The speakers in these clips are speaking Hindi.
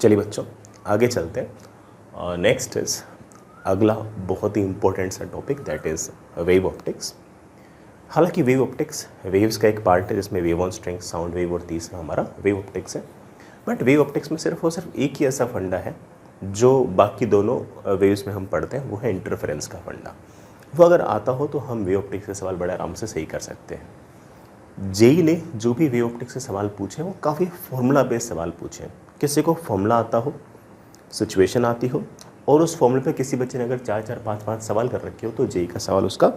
चलिए बच्चों आगे चलते हैं। नेक्स्ट इज अगला बहुत ही इंपॉर्टेंट सा topic, that is wave optics. हालांकि वेव ऑप्टिक्स वेव्स का एक पार्ट है जिसमें wave on string, sound wave और तीसरा हमारा वेव ऑप्टिक्स है। बट वेव ऑप्टिक्स में सिर्फ और सिर्फ एक ही ऐसा फंडा है जो बाकी दोनों वेव्स में हम पढ़ते हैं, वो है इंटरफेरेंस का फंडा। वो अगर आता हो तो हम वेव ऑप्टिक्स के सवाल बड़े आराम से सही कर सकते हैं। जेई ने जो भी वेव ऑप्टिक्स से सवाल पूछे वो काफ़ी फॉर्मूला बेस्ड सवाल पूछे हैं। किसी को फॉर्मूला आता हो, सिचुएशन आती हो और उस फॉर्मूले पे किसी बच्चे ने अगर 4-4, 5-5 सवाल कर रखे हो तो जेई का सवाल उसका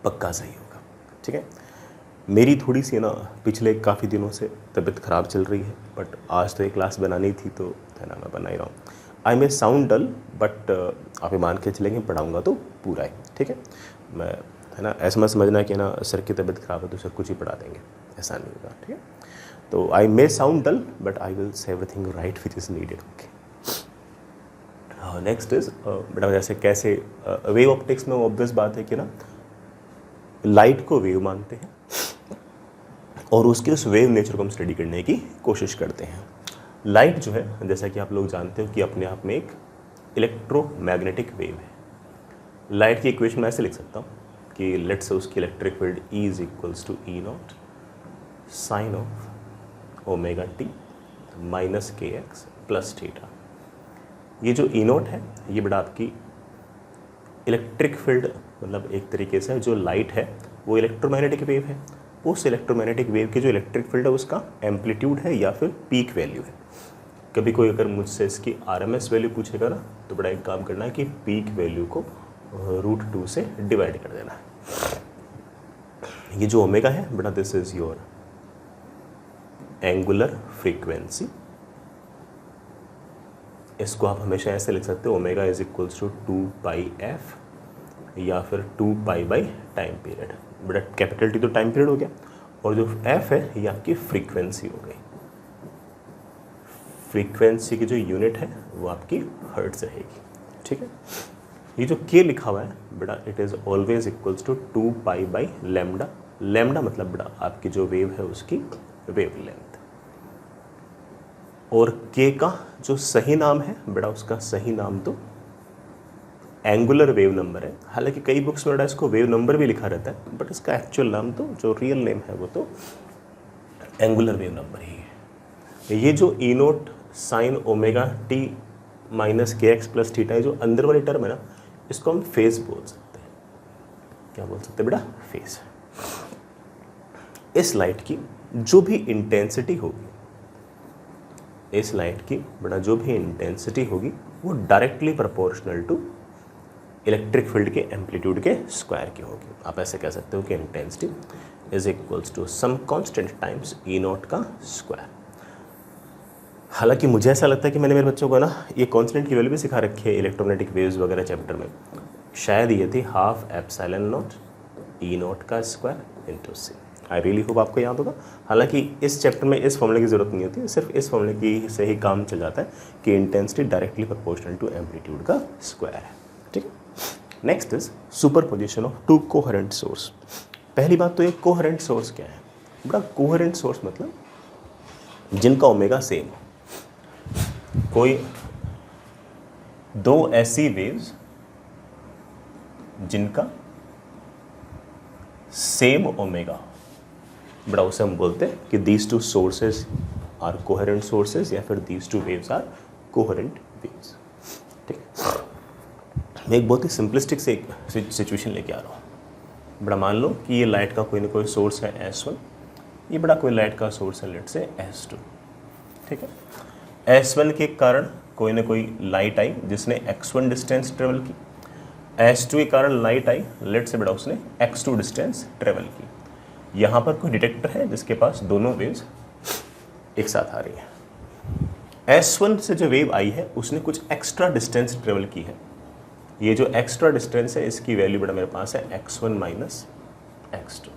पक्का सही होगा। ठीक है, मेरी थोड़ी सी ना पिछले काफ़ी दिनों से तबीयत ख़राब चल रही है, बट आज तो एक क्लास बनानी थी तो है ना, मैं बना ही रहा हूँ। आई मे साउंड डल बट आप ये मान के चलेंगे पढ़ाऊँगा तो पूरा है। ठीक है, मैं है ना, ऐसा मत समझना कि ना सर की तबीयत ख़राब है तो सर कुछ ही पढ़ा देंगे, ऐसा नहीं होगा। ठीक है, तो I may sound dull but I will say everything right which is needed. Okay, next is बेटा जैसे कैसे वेव ऑप्टिक्स में ऑब्वियस बात है कि ना लाइट को वेव मानते हैं और उसके उस वेव नेचर को हम स्टडी करने की कोशिश करते हैं। लाइट जो है जैसा कि आप लोग जानते हो कि अपने आप में एक इलेक्ट्रोमैग्नेटिक वेव है। लाइट की इक्वेशन मैं ऐसे लिख सकता हूँ कि लेट से उसकी electric field E is equals to E naught sine of omega t minus k x plus theta. ये जो E नॉट है ये बड़ा आपकी इलेक्ट्रिक फील्ड, मतलब एक तरीके से जो लाइट है वो इलेक्ट्रोमैग्नेटिक वेव है। उस इलेक्ट्रोमैग्नेटिक वेव की जो इलेक्ट्रिक फील्ड है उसका एम्पलीट्यूड है या फिर पीक वैल्यू है। कभी कोई अगर मुझसे इसकी RMS वैल्यू पूछेगा ना तो बड़ा एक काम करना है कि पीक वैल्यू को √2 से डिवाइड कर देना है। ये जो ओमेगा है बेटा this is your angular frequency. इसको आप हमेशा ऐसे लिख सकते हो omega is equals to 2πf या फिर 2π बाई टाइम पीरियड। बेटा कैपिटल T तो टाइम पीरियड हो गया और जो f है ये आपकी फ्रीक्वेंसी हो गई। फ्रीक्वेंसी की जो यूनिट है वो आपकी हर्ट्ज रहेगी। ठीक है, ये जो k लिखा हुआ है बेटा it is always equals to 2π by lambda. Lambda मतलब बेटा आपकी जो वेव है उसकी वेव लेंथ। और k का जो सही नाम है बेटा उसका सही नाम तो एंगुलर वेव नंबर है। हालांकि कई बुक्स में बेटा इसको वेव नंबर भी लिखा रहता है बट इसका एक्चुअल नाम तो जो रियल नेम है वो तो एंगुलर वेव नंबर ही है। ये जो E note sine omega t minus k x plus theta है जो अंदर वाली टर्म है ना, इसको हम फेज बोल सकते हैं। क्या बोल सकते हैं बेटा? फेज। इस लाइट की जो भी इंटेंसिटी होगी, इस लाइट की बेटा जो भी इंटेंसिटी होगी वो directly proportional to electric field के एम्पलीट्यूड के स्क्वायर की होगी। आप ऐसे कह सकते हो कि intensity is equals to some constant times E not का स्क्वायर। हालांकि मुझे ऐसा लगता है कि मैंने मेरे बच्चों को ना ये कांस्टेंट की वैल्यू भी सिखा रखी है इलेक्ट्रोमैग्नेटिक वेव्स वगैरह चैप्टर में। शायद ये थी half epsilon not E not का square into c. I really hope आपको याद होगा। हालांकि इस चैप्टर में इस फॉर्मूले की ज़रूरत नहीं होती, सिर्फ इस फॉर्मूले की से ही काम चल जाता है कि intensity directly proportional to amplitude का स्क्वायर है। ठीक है, next is superposition of two coherent source. पहली बात तो ये कोहेरेंट सोर्स क्या है बेटा? कोहेरेंट सोर्स मतलब जिनका ओमेगा सेम हो। कोई दो ऐसी वेव्स जिनका सेम ओमेगा बेटा उसे हम बोलते हैं कि these two sources are coherent sources या फिर these two waves are coherent waves. ठीक है, मैं एक बहुत ही सिंपलिस्टिक से एक सिचुएशन लेके आ रहा हूँ। बड़ा मान लो कि ये लाइट का कोई ना कोई सोर्स है S1, ये बड़ा कोई लाइट का सोर्स है लेट से S2। ठीक है, S1 के कारण कोई ना कोई लाइट आई जिसने x1 डिस्टेंस ट्रेवल की, S2 के कारण लाइट आई लेट से बड़ा उसने x2 डिस्टेंस ट्रेवल की। यहाँ पर कोई डिटेक्टर है जिसके पास दोनों वेव्स एक साथ आ रही है। S1 से जो वेव आई है उसने कुछ एक्स्ट्रा डिस्टेंस ट्रेवल की है। ये जो एक्स्ट्रा डिस्टेंस है इसकी वैल्यू बेटा मेरे पास है x1 माइनस x2।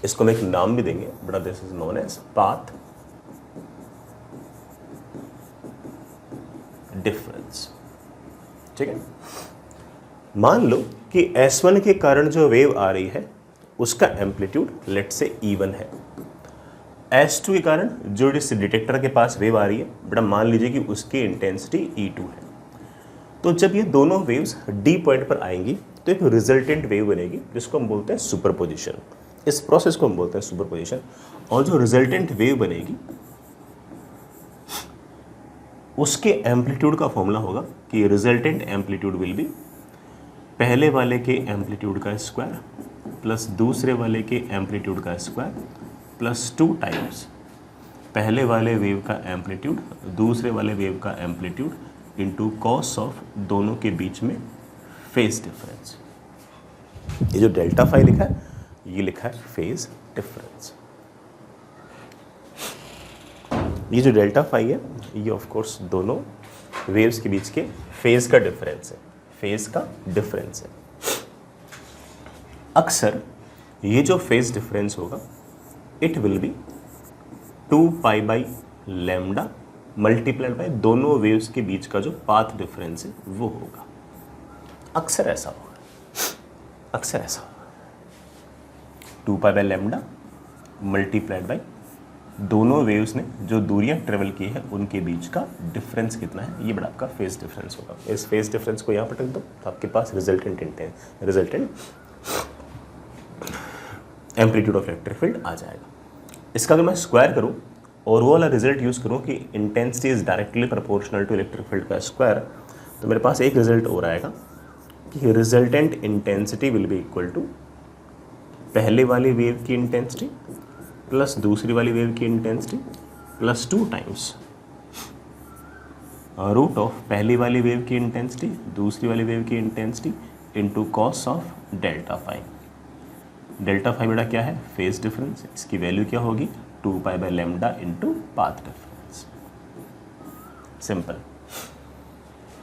इसको हम एक नाम भी देंगे बेटा, this is known as path difference. ठीक है, मान लो कि S1 के कारण जो वेव आ रही है उसका एम्पलीट्यूड लेट से E1 है। S2 के कारण जो इस डिटेक्टर के पास वेव आ रही है बेटा, मान लीजिए कि उसकी इंटेंसिटी E2 है। तो जब ये दोनों वेव्स D पॉइंट पर आएंगी तो एक रिजल्टेंट वेव बनेगी जिसको हम बोलते हैं सुपरपोजिशन। इस प्रोसेस को हम बोलते हैं सुपरपोजिशन। और जो रिजल्टेंट वेव बनेगी उसके एम्पलीट्यूड का फॉर्मूला होगा कि रिजल्टेंट एम्पलीट्यूड विल बी पहले वाले के एम्पलीट्यूड का स्क्वायर प्लस दूसरे वाले के एम्पलीट्यूड का स्क्वायर प्लस 2 टाइम्स पहले वाले वेव का एम्पलीट्यूड दूसरे वाले वेव का एम्पलीट्यूड इनटू कॉस ऑफ दोनों के बीच में फेज डिफरेंस। ये जो डेल्टा फाई लिखा है ये लिखा है फेज डिफरेंस। ये जो डेल्टा फाई है ये ऑफ कोर्स दोनों वेव्स के बीच के फेज का डिफरेंस है, फेज का डिफरेंस है। अक्सर ये जो फेज डिफरेंस होगा it will be 2 pi by lambda multiplied by दोनों वेव्स के बीच का जो पाथ डिफरेंस है वो होगा। अक्सर ऐसा होगा, अक्सर ऐसा होगा 2 pi by lambda multiplied by दोनों वेव्स ने जो दूरियां ट्रेवल की है उनके बीच का डिफरेंस कितना है, ये बड़ा आपका फेज डिफरेंस होगा। इस फेज डिफरेंस को यहाँ पर रख दो तो आपके पास resultant amplitude of electric field आ जाएगा। इसका अगर मैं स्क्वायर करूँ और वो वाला रिजल्ट यूज़ करूँ कि intensity is directly proportional to electric field का स्क्वायर, तो मेरे पास एक रिजल्ट और आएगा कि resultant intensity will be equal to पहले वाली वेव की इंटेंसिटी प्लस दूसरी वाली वेव की intensity plus 2 times root of पहली वाली वेव की इंटेंसिटी दूसरी वाली वेव की intensity into cos of delta phi. Delta phi बेटा क्या है, फेज डिफरेंस। इसकी वैल्यू क्या होगी 2 pi by lambda into path difference. Simple,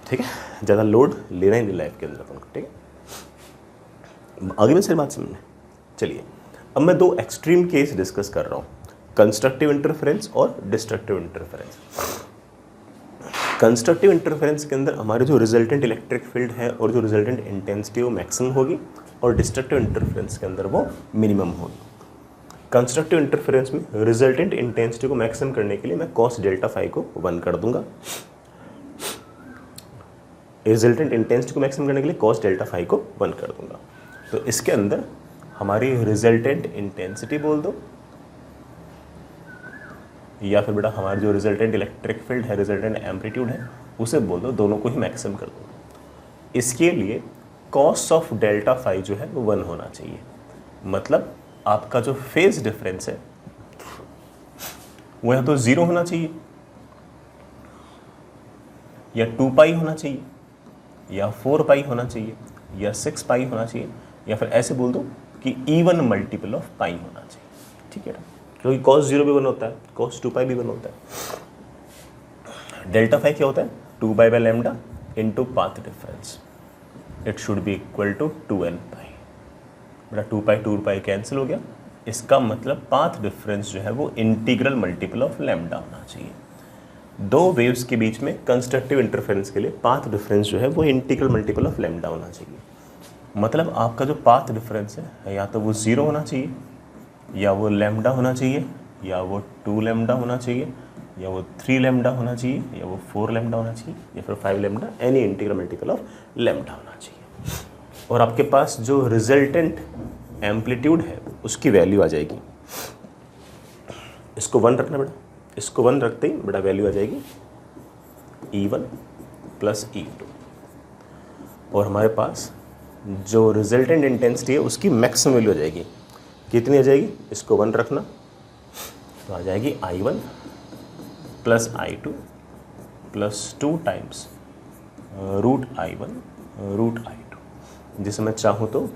ठीक है। ज़्यादा लोड लेना ही नहीं लाइफ के अंदर अपन को, ठीक है। आगे में सारी बात समझने चलिए। अब मैं 2 एक्सट्रीम केस डिस्कस कर रहा हूँ, कंस्ट्रक्टिव इंटरफेरेंस और डिस्ट्रक्टिव इंटरफेरेंस। कंस्ट्रक्टिव इंटरफेरेंस के अंदर हमारे जो रिजल्टेंट इलेक्ट्रिक फील्ड है और जो रिजल्टेंट इंटेंसिटी वो मैक्सिमम होगी और डिस्ट्रक्टिव इंटरफेरेंस के अंदर वो मिनिमम होगी। कंस्ट्रक्टिव इंटरफेरेंस में रिजल्टेंट इंटेंसिटी को मैक्सिमम करने के लिए मैं कॉस डेल्टा फाई को 1 कर दूंगा। रिजल्टेंट इंटेंसिटी को मैक्सिमम करने के लिए कॉस डेल्टा फाई को 1 कर दूंगा। तो इसके अंदर हमारी रिजल्टेंट इंटेंसिटी बोल दो या फिर बेटा हमारी जो रिजल्टेंट इलेक्ट्रिक फील्ड है, रिजल्टेंट एम्पलीट्यूड है, उसे बोल दो, दोनों को ही मैक्सिमम कर दो। इसके लिए कॉस ऑफ डेल्टा फाई जो है वो 1 होना चाहिए। मतलब आपका जो फेज डिफरेंस है वो या तो 0 होना चाहिए या 2 पाई होना चाहिए या 4 पाई होना चाहिए या 6 पाई होना चाहिए या फिर ऐसे बोल दो कि इवन मल्टीपल ऑफ पाई होना चाहिए, ठीक है ना। क्योंकि कॉस 0 भी 1 होता है, कॉस 2 पाई भी 1 होता है। डेल्टा फाई क्या होता है 2 pi by lambda into path difference. It should be equal to 2n pi. बेटा 2 पाई कैंसिल हो गया। इसका मतलब पाथ डिफरेंस जो है वो इंटीग्रल मल्टीपल ऑफ लैम्डा होना चाहिए। दो वेव्स के बीच में कंस्ट्रक्टिव इंटरफेरेंस के लिए पाथ डिफरेंस जो है वो इंटीग्रल मल्टीपल ऑफ लैम्डा होना चाहिए। मतलब आपका जो पाथ डिफरेंस है या तो वो 0 होना चाहिए या वो लैम्डा होना चाहिए या वो 2 लैम्डा होना चाहिए या वो 3 लैम्डा होना चाहिए या वो 4 लैम्डा होना चाहिए या फिर 5 lambda, any integral multiple of lambda होना चाहिए। और आपके पास जो रिजल्टेंट एम्पलीट्यूड है उसकी वैल्यू आ जाएगी, इसको 1 रखना बेटा, इसको 1 रखते ही बेटा वैल्यू आ जाएगी E1 प्लस E2। और हमारे पास जो रिजल्टेंट इंटेंसिटी है उसकी मैक्सिमम वैल्यू आ जाएगी। कितनी आ जाएगी, इसको 1 रखना तो आ जाएगी I1 plus I2 plus 2 times root I1 root I2, जिसे मैं चाहूँ तो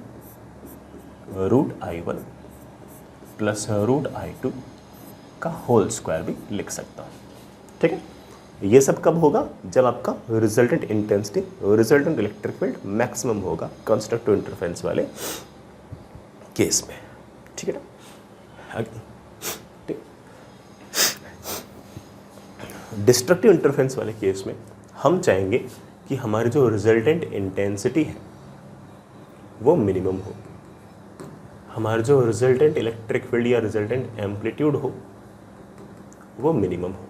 root I1 plus root I2 का होल स्क्वायर भी लिख सकता हूँ, ठीक है। ये सब कब होगा, जब आपका resultant intensity, resultant electric field maximum होगा कंस्ट्रक्टिव इंटरफेरेंस वाले केस में, ठीक है ना। ठीक। डिस्ट्रक्टिव इंटरफेरेंस वाले केस में हम चाहेंगे कि हमारी जो रिजल्टेंट इंटेंसिटी है वो मिनिमम हो, हमारा जो रिजल्टेंट इलेक्ट्रिक फील्ड या रिजल्टेंट एम्पलीट्यूड हो वो मिनिमम हो।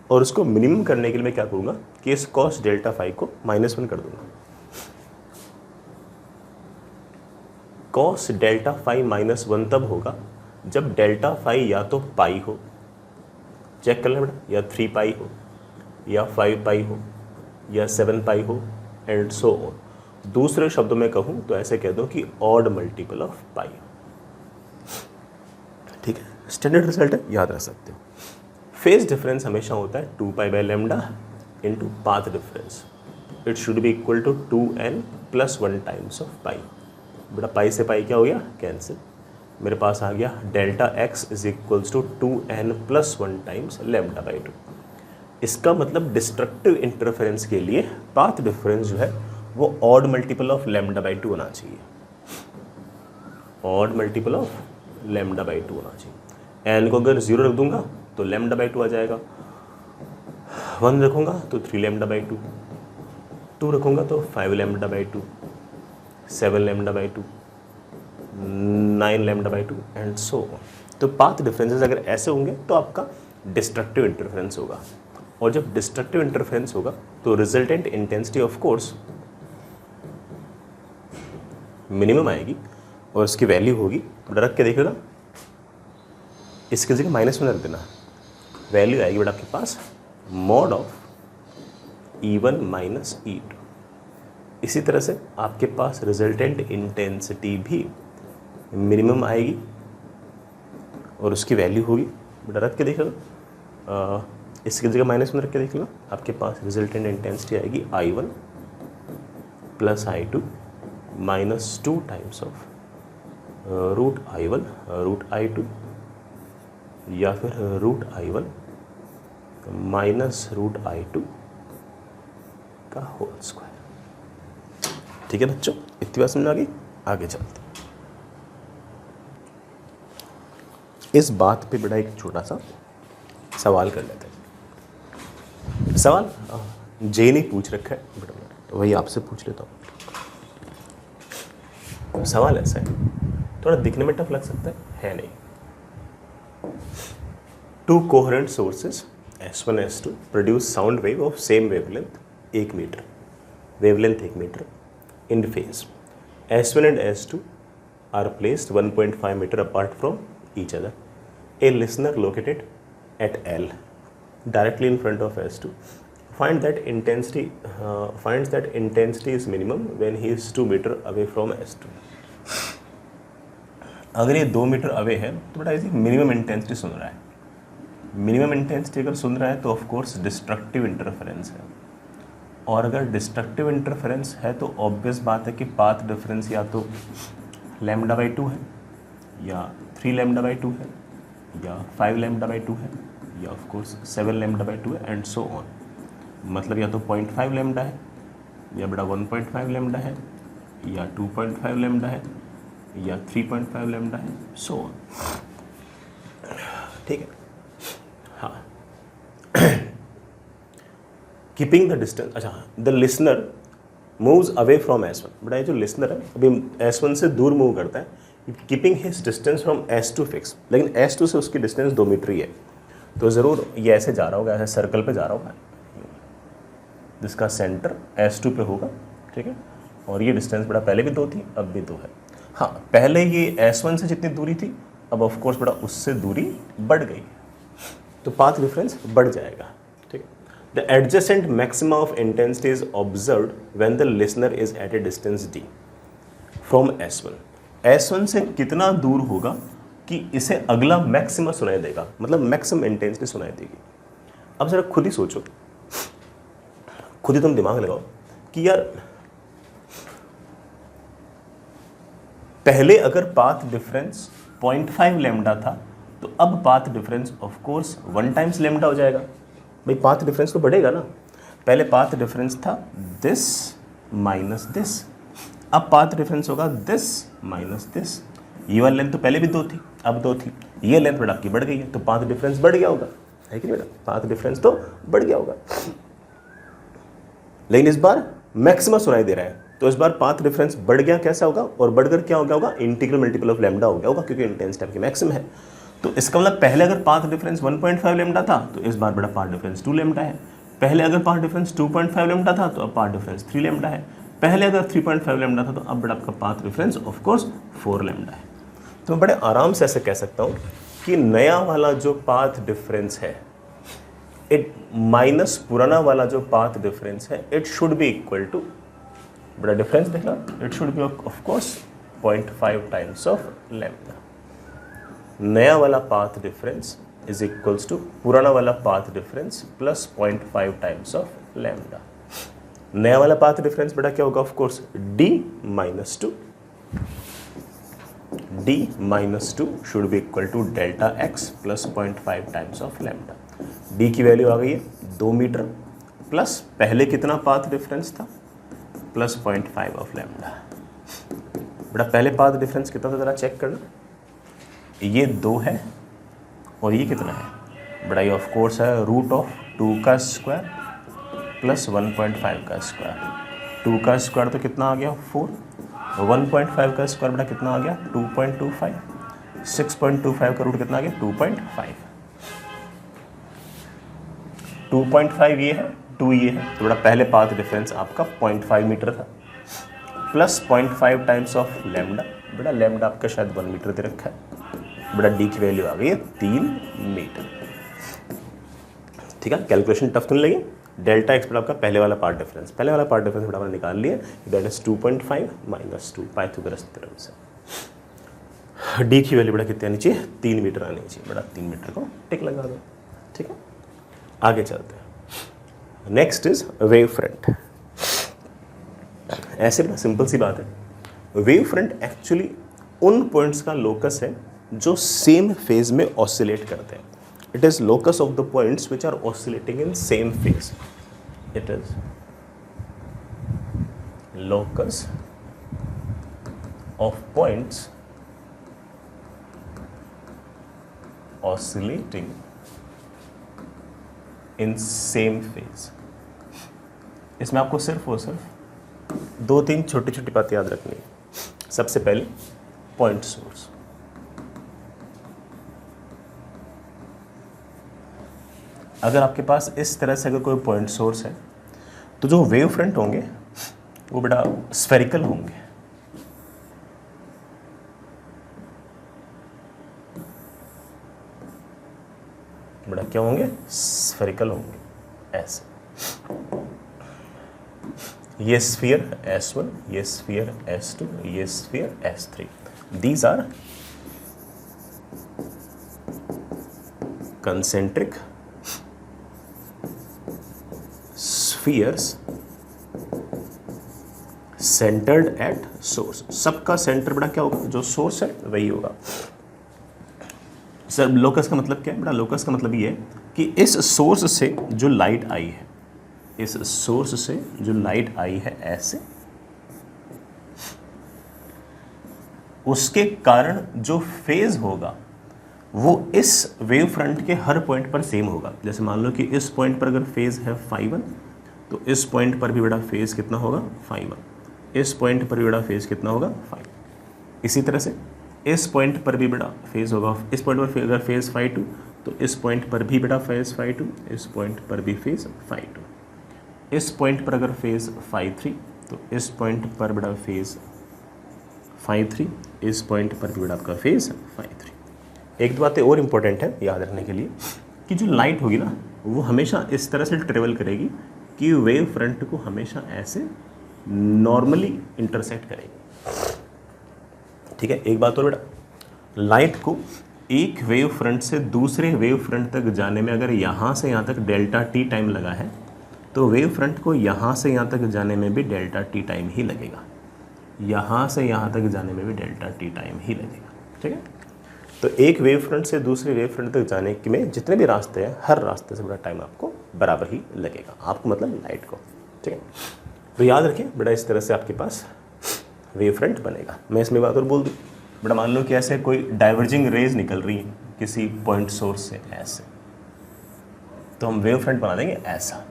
और उसको मिनिमम करने के लिए मैं क्या करूँगा कि इस कॉस डेल्टा फाई को -1 कर दूंगा। कॉस डेल्टा फाई -1 तब होगा जब डेल्टा फाई या तो पाई हो, चेक कर लें बेटा, या 3 पाई हो, या 5 पाई हो, या 7 पाई हो, एंड सो ऑन। दूसरे शब्दों में कहूँ तो ऐसे कह दो कि ऑड मल्टीपल ऑफ पाई। ठीक है, स्टैंडर्ड रिजल्ट है, याद रख सकते हो। फेज डिफरेंस हमेशा होता है 2π/λ into path difference. It should be equal to 2n + 1 times of pi. बेटा पाई से पाई क्या हो गया, कैंसिल। मेरे पास आ गया डेल्टा x = 2n + 1 टाइम्स λ/2। इसका मतलब डिस्ट्रक्टिव इंटरफेरेंस के लिए पाथ डिफरेंस जो है वो ऑड मल्टीपल ऑफ λ/2 होना चाहिए। ऑड मल्टीपल ऑफ λ/2 होना चाहिए। n को अगर 0 रख दूंगा तो λ/2 आ जाएगा, 1 रखूंगा तो 3λ/2, 2 रखूंगा तो 5λ/2, 7λ/2, 9λ/2 एंड सो ऑन। तो पाथ डिफरेंसेस अगर ऐसे होंगे तो आपका डिस्ट्रक्टिव इंटरफेरेंस होगा। और जब डिस्ट्रक्टिव इंटरफेरेंस होगा तो resultant intensity of course minimum आएगी और उसकी वैल्यू होगी, रख के देखिएगा, इसकी जगह -1 रख देना, वैल्यू आएगी बेटा आपके पास mod ऑफ E1 - E2। इसी तरह से आपके पास रिजल्टेंट इंटेंसिटी भी मिनिमम आएगी और उसकी वैल्यू होगी, बेटा रख के देख लो, इसकी जगह -1 रख के देख लो, आपके पास रिजल्टेंट इंटेंसिटी आएगी I1 + I2 -2 times of √I1 √I2 या फिर √I1 -√I2 का होल स्क्वायर। ठीक है बच्चों, इतनी बात समझ आ गई। आगे चलते हैं। इस बात पे बेटा एक छोटा सा सवाल कर लेते हैं। सवाल जे ने पूछ रखा है बेटा, तो वही आपसे पूछ लेता हूँ। सवाल ऐसा है, थोड़ा दिखने में टफ लग सकता है नहीं। 2 coherent sources S1 S2 produce sound wave of same wavelength 1 metre, wavelength 1 metre in phase. S1 and S2 are placed 1.5 meter apart from each other. A listener located at L directly in front of S2 finds that intensity is minimum when he is 2 meter away from S2. अगर ये 2 मीटर अवे है तो बेटा इसी मिनिमम इंटेंसिटी सुन रहा है। मिनिमम इंटेंसिटी अगर सुन रहा है तो ऑफ कोर्स डिस्ट्रक्टिव इंटरफेरेंस है, और अगर डिस्ट्रक्टिव इंटरफेरेंस है तो ऑब्वियस बात है कि पाथ डिफरेंस या तो λ/2 है, या 3λ/2 है, या 5λ/2 है, या ऑफ कोर्स 7λ/2 है एंड सो ऑन। मतलब या तो 0.5 लैम्डा है, या बेटा 1.5 लैम्डा है, या 2.5 लैम्डा है, या 3.5 लैम्डा है, सो ऑन। ठीक है, हाँ। कीपिंग द डिस्टेंस, अच्छा, the listener moves away from S1। बेटा ये जो लिसनर है अभी S1 से दूर मूव करता है, keeping his distance from S2 fix, लेकिन S2 से उसकी डिस्टेंस 2 मीटर ही है, तो ज़रूर ये ऐसे जा रहा होगा, ऐसे सर्कल पे जा रहा होगा, जिसका सेंटर S2 पे होगा। ठीक है, और ये डिस्टेंस बेटा पहले भी 2 थी, अब भी 2 है। हाँ, पहले ये S1 से जितनी दूरी थी, अब ऑफ कोर्स बेटा उससे दूरी बढ़ गई, तो पाथ डिफरेंस बढ़ जाएगा। ठीक है, The adjacent maxima of intensity is observed when the listener is at a distance d from S1. S1 से कितना दूर होगा कि इसे अगला मैक्सिमा सुनाई देगा, मतलब मैक्सिमम इंटेंसिटी सुनाई देगी। अब जरा खुद ही सोचो, खुद ही तुम दिमाग लगाओ कि यार पहले अगर पाथ डिफरेंस 0.5 लैम्डा था तो अब path difference of course 1 times lambda हो जाएगा। भाई पाथ डिफरेंस तो बढ़ेगा ना, पहले पाथ डिफरेंस था दिस माइनस दिस, अब पाथ डिफरेंस होगा दिस माइनस दिस। ये वाली लेंथ तो पहले भी 2 थी, अब 2 थी, ये लेंथ बेटा आपकी बढ़ गई है, तो पाथ डिफरेंस बढ़ गया होगा, है कि नहीं बेटा? पाथ डिफरेंस तो बढ़ गया होगा, लेकिन इस बार मैक्सिमम सुनाई दे रहा है, तो इस बार पाथ डिफरेंस बढ़ गया। कैसा होगा? और बढ़कर क्या हो गया होगा? इंटीग्रल मल्टीपल ऑफ लैम्डा हो गया होगा, क्योंकि इंटेंसिटी आपकी मैक्सिमम है। तो इसका मतलब पहले अगर पाथ डिफरेंस 1.5 लैम्डा था तो इस बार बड़ा पाथ डिफरेंस 2 लैम्डा है। पहले अगर पाथ डिफरेंस 2.5 लैम्डा था तो अब पाथ डिफरेंस 3 लैम्डा है। पहले अगर 3.5 लैम्डा था तो अब बड़ा आपका path difference of course 4 lambda है। तो मैं बड़े आराम से ऐसे कह सकता हूँ कि नया वाला जो पाथ डिफरेंस है इट माइनस पुराना वाला जो पाथ डिफरेंस है it should be equal to, बड़ा डिफरेंस देखना, it should be of course 0.5 times of lambda. नया वाला path difference is equals to पुराना वाला path difference plus 0.5 times of lambda. नया वाला पाथ डिफरेंस बेटा क्या होगा, of course d minus two should be equal to delta x plus 0.5 times of lambda. d की वैल्यू आ गई है 2 मीटर प्लस पहले कितना पाथ डिफरेंस था प्लस 0.5 ऑफ लैम्डा। बेटा पहले पाथ डिफरेंस कितना था जरा चेक करना, ये 2 है और ये कितना है बेटा, ये ऑफ कोर्स है रूट ऑफ 2 का स्क्वायर प्लस 1.5 का स्क्वायर। 2 का स्क्वायर तो कितना आ गया 4, 1.5 का स्क्वायर बेटा कितना आ गया 2.25, 6.25 का रूट कितना आ गया 2.5। 2.5 ये है, 2 ये है, तो बेटा पहले पाथ डिफरेंस आपका 0.5 मीटर था प्लस 0.5 टाइम्स ऑफ लैम्डा। बेटा लैम्डा आपका शायद 1 मीटर दे रखा है। बेटा डी की वैल्यू आ गई है 3 मीटर। ठीक है, कैलकुलेशन टफ तो नहीं लगी। डेल्टा एक्स बेटा आपका पहले वाला पार्ट डिफरेंस, पहले वाला पार्ट डिफरेंस बेटा आपने निकाल लिया, that is 2.5 minus 2 Pythagoras theorem से। डी की वैल्यू बेटा कितनी आनी चाहिए 3 मीटर आनी चाहिए। बेटा 3 मीटर को टिक लगा दो। ठीक है, आगे चलते हैं। Next is wave front. ऐसे बेटा सिंपल सी बात है, वेव फ्रंट एक्चुअली उन पॉइंट्स का लोकस है जो सेम फेज में ऑसिलेट करते हैं। It is locus of the points which are oscillating in same phase. It is locus of points oscillating in same phase. इसमें आपको सिर्फ और सिर्फ 2-3 छोटी छोटी बातें याद रखनी है। सबसे पहले पॉइंट सोर्स। अगर आपके पास इस तरह से अगर कोई पॉइंट सोर्स है तो जो वेव फ्रंट होंगे वो बेटा स्फेरिकल होंगे। बेटा क्या होंगे, स्फेरिकल होंगे। ऐसे ये स्फीयर S1, ये स्फीयर S2, ये sphere S3, these are concentric spheres centred at source. सबका सेंटर बेटा क्या होगा, जो सोर्स है वही होगा। सर लोकस का मतलब क्या है बेटा, लोकस का मतलब ये है कि इस सोर्स से जो लाइट आई है, इस सोर्स से जो लाइट आई है ऐसे, उसके कारण जो फेज होगा वो इस वेव फ्रंट के हर पॉइंट पर सेम होगा। जैसे मान लो कि इस पॉइंट पर अगर फेज है φ1 तो इस पॉइंट पर भी बड़ा फेज कितना होगा φ1, इस पॉइंट पर भी बड़ा फेज कितना होगा φ। इसी तरह से इस पॉइंट पर भी बड़ा फेज होगा, इस पॉइंट पर अगर फेज φ2 तो इस पॉइंट पर भी बड़ा फेज φ2, इस पॉइंट पर भी फेज φ2, इस पॉइंट पर अगर फेज φ3 तो इस पॉइंट पर बड़ा फेज φ3, इस पॉइंट पर भी बड़ा आपका फेज φ3। एक दो बातें और इम्पोर्टेंट है याद रखने के लिए कि जो लाइट होगी ना वो हमेशा इस तरह से ट्रेवल करेगी कि वेव फ्रंट को हमेशा ऐसे नॉर्मली इंटरसेक्ट करेगी। ठीक है, एक बात और बेटा, लाइट को एक वेव फ्रंट से दूसरे वेव फ्रंट तक जाने में अगर यहाँ से यहाँ तक डेल्टा टी टाइम लगा है तो वेव फ्रंट को यहाँ से यहाँ तक जाने में भी डेल्टा टी टाइम ही लगेगा, यहाँ से यहाँ तक जाने में भी डेल्टा टी टाइम ही लगेगा। ठीक है, तो एक वेव फ्रंट से दूसरे वेव फ्रंट तक जाने के में जितने भी रास्ते हैं हर रास्ते से बड़ा टाइम आपको बराबर ही लगेगा, आपको मतलब लाइट को। ठीक है, तो याद रखिए बेटा इस तरह से आपके पास वेव फ्रंट बनेगा। मैं इसमें बात और बोल दूँ बेटा, मान लो कि ऐसे कोई डाइवर्जिंग रेज निकल रही है किसी पॉइंट सोर्स से ऐसे, तो हम वेव फ्रंट बना देंगे ऐसा,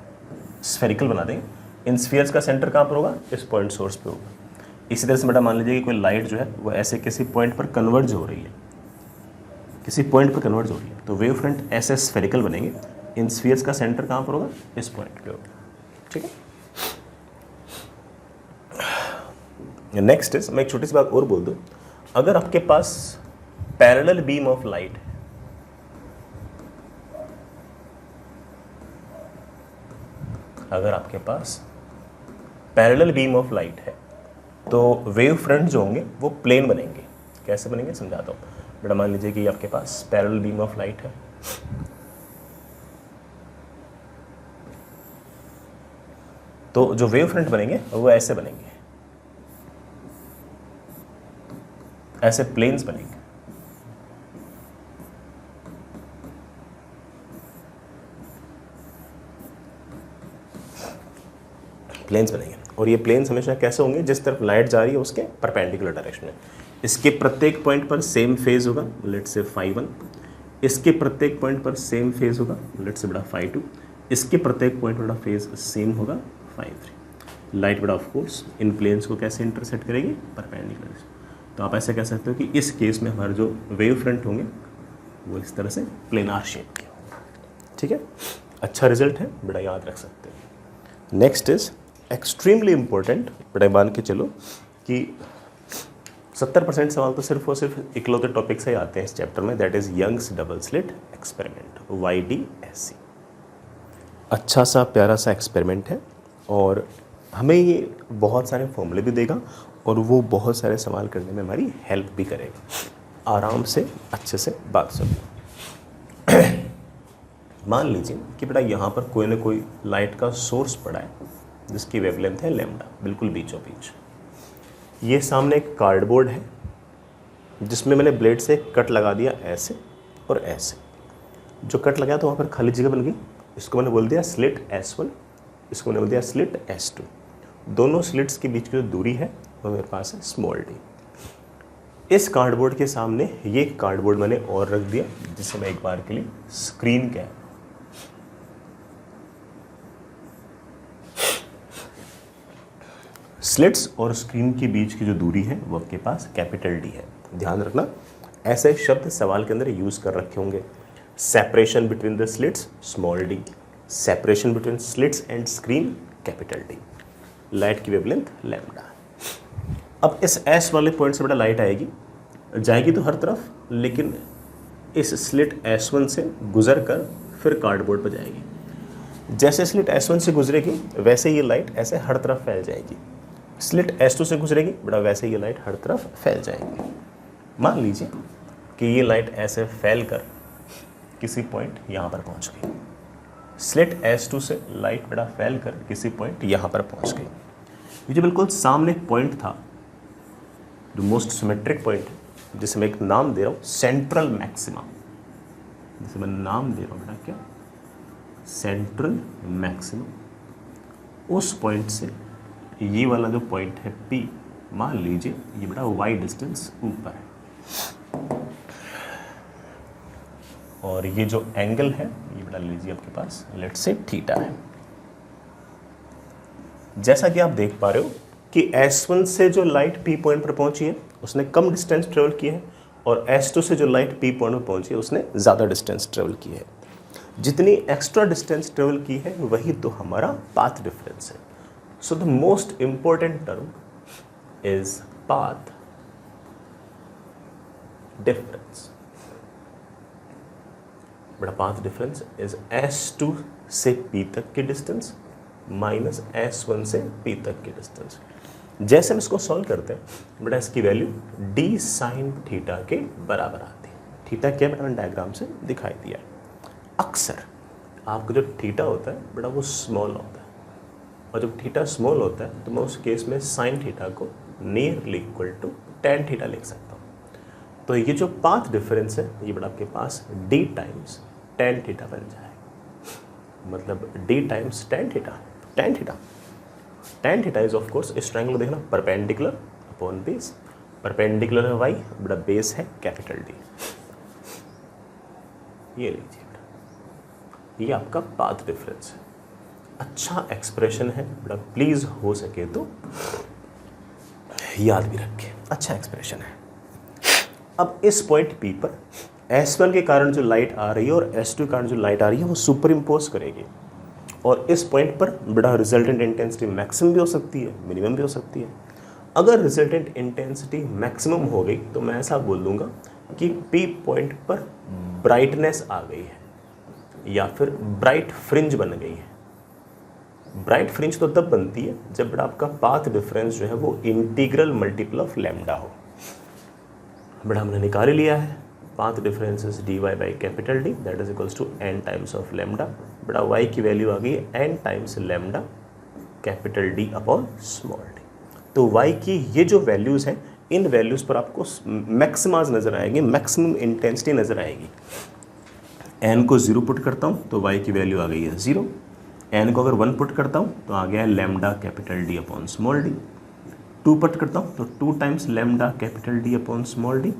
स्फेरिकल बना देंगे। इन स्फीयर्स का सेंटर कहाँ पर होगा, इस पॉइंट सोर्स पे होगा। इसी तरह से बेटा मान लीजिए कि कोई लाइट जो है वो ऐसे किसी पॉइंट पर कन्वर्ज हो रही है, किसी पॉइंट पर कन्वर्ज हो रही है, तो वेव फ्रंट ऐसे स्फेरिकल बनेंगे। इन स्फीयर्स का सेंटर कहाँ पर होगा? इस पॉइंट पे होगा। ठीक है। नेक्स्ट इज, मैं एक छोटी सी बात और बोल दूं, अगर आपके पास पैरेलल बीम ऑफ लाइट है, अगर आपके पास पैरेलल बीम ऑफ लाइट है तो वेव फ्रंट जो होंगे वो प्लेन बनेंगे। कैसे बनेंगे समझाता हूँ बेटा। मान लीजिए कि आपके पास पैरेलल बीम ऑफ लाइट है, तो जो वेव फ्रंट बनेंगे वो ऐसे बनेंगे, ऐसे प्लेन्स बनेंगे। प्लेन्स बनेंगे, और ये प्लेन्स हमेशा कैसे होंगे? जिस तरफ लाइट जा रही है उसके परपेंडिकुलर डायरेक्शन में। इसके प्रत्येक पॉइंट पर सेम फेज होगा, लेट्स से φ1। इसके प्रत्येक पॉइंट पर सेम फेज होगा, लेट्स से बड़ा φ2। इसके प्रत्येक पॉइंट बड़ा फेज सेम होगा φ3। लाइट बड़ा ऑफ कोर्स इन प्लेन्स को कैसे इंटरसेक्ट करेगी? परपेंडिकुलर। तो आप ऐसे कह सकते हो कि इस केस में हमारे जो वेव फ्रंट होंगे वो इस तरह से प्लेनार शेप के होंगे। ठीक है, अच्छा रिजल्ट है, बड़ा याद रख सकते हो। नेक्स्ट इज एक्सट्रीमली इंपॉर्टेंट, बड़ा मान के चलो कि 70% सवाल तो सिर्फ और सिर्फ इकलौते टॉपिक से ही आते हैं इस चैप्टर में, that is Young's double slit experiment, YDSC। अच्छा सा प्यारा सा एक्सपेरिमेंट है, और हमें ये बहुत सारे फॉर्मूले भी देगा, और वो बहुत सारे सवाल करने में हमारी हेल्प भी करेगा। आराम से अच्छे से बात सुनिए। मान लीजिए कि बेटा यहाँ पर कोई ना कोई लाइट का सोर्स पड़ा है जिसकी वेवलेंथ है लैम्डा, बिल्कुल बीचों बीच। ये सामने एक कार्डबोर्ड है जिसमें मैंने ब्लेड से कट लगा दिया ऐसे और ऐसे। जो कट लगाया तो वहाँ पर खाली जगह बन गई, इसको मैंने बोल दिया स्लिट S1, इसको मैंने बोल दिया स्लिट S2। दोनों स्लिट्स के बीच की जो दूरी है वो मेरे पास है स्मॉल d। इस कार्डबोर्ड के सामने ये कार्डबोर्ड मैंने और रख दिया, जिसे मैं एक बार के लिए स्क्रीन कह। स्लिट्स और स्क्रीन के बीच की जो दूरी है वो आपके पास कैपिटल D है। ध्यान रखना, ऐसे शब्द सवाल के अंदर यूज कर रखे होंगे। Separation between the slits small d, separation between slits and screen capital D, light की वेवलेंथ लैम्डा। अब इस S वाले पॉइंट से बड़ा लाइट आएगी, जाएगी तो हर तरफ, लेकिन इस स्लिट S1 से गुजर कर फिर कार्डबोर्ड पर जाएगी। जैसे स्लिट S1 से गुजरेगी वैसे ये लाइट ऐसे हर तरफ फैल जाएगी। स्लिट S2 से गुजरेगी बड़ा वैसे ये लाइट हर तरफ फैल जाएगी। मान लीजिए कि ये लाइट ऐसे फैल कर किसी पॉइंट यहाँ पर पहुँच गई। स्लिट S2 से लाइट बड़ा फैल कर किसी पॉइंट यहाँ पर पहुँच गई। ये जो बिल्कुल सामने पॉइंट था, जो मोस्ट सिमेट्रिक पॉइंट है, जिसे मैं एक नाम दे रहा हूँ सेंट्रल मैक्सिमा, जिसे मैं नाम दे रहा हूँ बेटा क्या? Central maxima. उस पॉइंट से ये वाला जो पॉइंट है P, मान लीजिए ये बड़ा y डिस्टेंस ऊपर है, और ये जो एंगल है ये बड़ा लीजिए आपके पास लेट्स से थीटा है। जैसा कि आप देख पा रहे हो कि S1 से जो लाइट P पॉइंट पर पहुंची है उसने कम डिस्टेंस ट्रेवल किया है, और S2 से जो लाइट P पॉइंट पर पहुंची है उसने ज़्यादा डिस्टेंस ट्रेवल की है। जितनी एक्स्ट्रा डिस्टेंस ट्रेवल की है वही तो हमारा पाथ डिफरेंस है। So the most important term is path difference. बड़ा पाथ डिफरेंस इज S2 से P तक की डिस्टेंस माइनस S1 से P तक की डिस्टेंस। जैसे हम इसको सॉल्व करते हैं बेटा, इसकी वैल्यू d sin थीटा के बराबर आती है। थीटा क्या बेटा, मैंने डायग्राम से दिखाई दिया है। अक्सर आपका जो थीटा होता है बेटा वो स्मॉल होता है, और जब थीटा स्मॉल होता है तो मैं उस केस में साइन थीटा को nearly equal to tan theta लिख सकता हूँ। तो ये जो पाथ डिफरेंस है ये बड़ा आपके पास d टाइम्स टेन थीटा बन जाएगा, मतलब d times tan theta. Tan theta is of course इस ट्रायंगल देखना परपेंडिकुलर अपॉन बेस, परपेंडिकुलर है y, बड़ा बेस है कैपिटल D। ये लीजिए, ये आपका पाथ डिफरेंस है। अच्छा एक्सप्रेशन है बेटा, प्लीज हो सके तो याद भी रखें, अच्छा एक्सप्रेशन है। अब इस पॉइंट P पर S1 के कारण जो लाइट आ रही है और S2 के कारण जो लाइट आ रही है वो सुपर इम्पोज करेगी, और इस पॉइंट पर बड़ा रिजल्टेंट इंटेंसिटी मैक्सिमम भी हो सकती है, मिनिमम भी हो सकती है। अगर रिजल्टेंट इंटेंसिटी मैक्सिमम हो गई तो मैं ऐसा बोल दूंगा कि P पॉइंट पर ब्राइटनेस आ गई है या फिर ब्राइट फ्रिंज बन गई है। ब्राइट फ्रिंज तो तब बनती है जब बड़ा आपका पाथ डिफरेंस जो है वो इंटीग्रल मल्टीपल ऑफ लैम्डा हो। बड़ा हमने निकाल लिया है, path difference is dy by capital D that is equals to n times of lambda. बड़ा y की वैल्यू आ गई है n times lambda capital D upon small d। तो y की ये जो वैल्यूज़ हैं इन वैल्यूज़ पर आपको मैक्सिमाज नज़र आएंगे, मैक्सिमम इंटेंसिटी नज़र आएगी। n को 0 पुट करता हूँ तो y की वैल्यू आ गई है 0। n को अगर 1 पुट करता हूँ तो आ गया है lambda capital D upon small d। 2 put करता हूँ तो 2 times lambda capital D upon small d,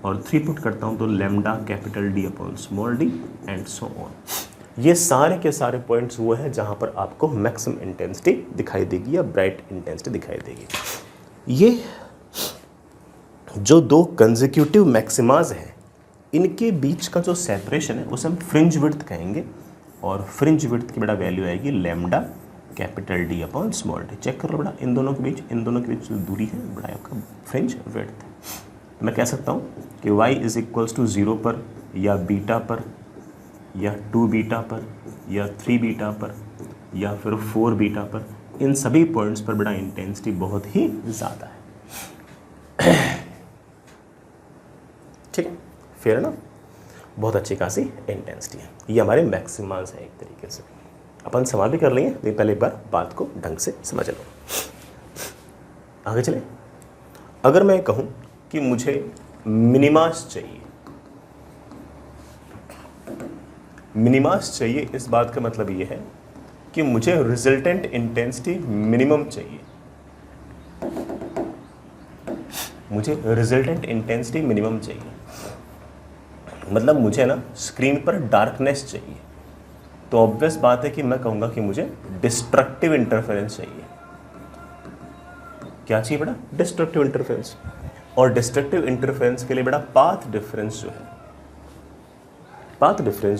और 3 पुट करता हूँ तो lambda capital D upon small d and so on. ये सारे के सारे पॉइंट्स वो हैं जहाँ पर आपको मैक्सिमम इंटेंसिटी दिखाई देगी या ब्राइट इंटेंसिटी दिखाई देगी। ये जो दो कंसेक्यूटिव मैक्सिमाज हैं इनके बीच का जो सेपरेशन है उसे हम फ्रिंज विड्थ कहेंगे, और फ्रिंज विड्थ की बड़ा वैल्यू आएगी lambda capital D upon small d। Check कर लो बड़ा इन दोनों के बीच जो दूरी है बड़ा आपका फ्रिंज विड्थ। मैं कह सकता हूँ कि y इज इक्वल्स टू 0 पर या बीटा पर या 2 बीटा पर या 3 बीटा पर या फिर 4 बीटा पर, इन सभी पॉइंट्स पर बड़ा इंटेंसिटी बहुत ही ज़्यादा है। ठीक है, फिर है ना, बहुत अच्छी खासी इंटेंसिटी है। ये हमारे मैक्सिमास है एक तरीके से। अपन सवाल भी कर लेंगे लेकिन पहले एक बार बात को ढंग से समझ लो। आगे चले। अगर मैं कहूँ कि मुझे मिनिमास चाहिए, मिनिमास चाहिए, इस बात का मतलब ये है कि मुझे रिजल्टेंट इंटेंसिटी मिनिमम चाहिए। मुझे रिजल्टेंट इंटेंसिटी मिनिमम चाहिए मतलब मुझे ना स्क्रीन पर डार्कनेस चाहिए, तो ऑब्वियस बात है कि मैं कहूँगा कि मुझे डिस्ट्रक्टिव इंटरफेरेंस चाहिए। क्या चाहिए बेटा? Destructive interference. और डिस्ट्रक्टिव इंटरफेरेंस के लिए बेटा पाथ डिफरेंस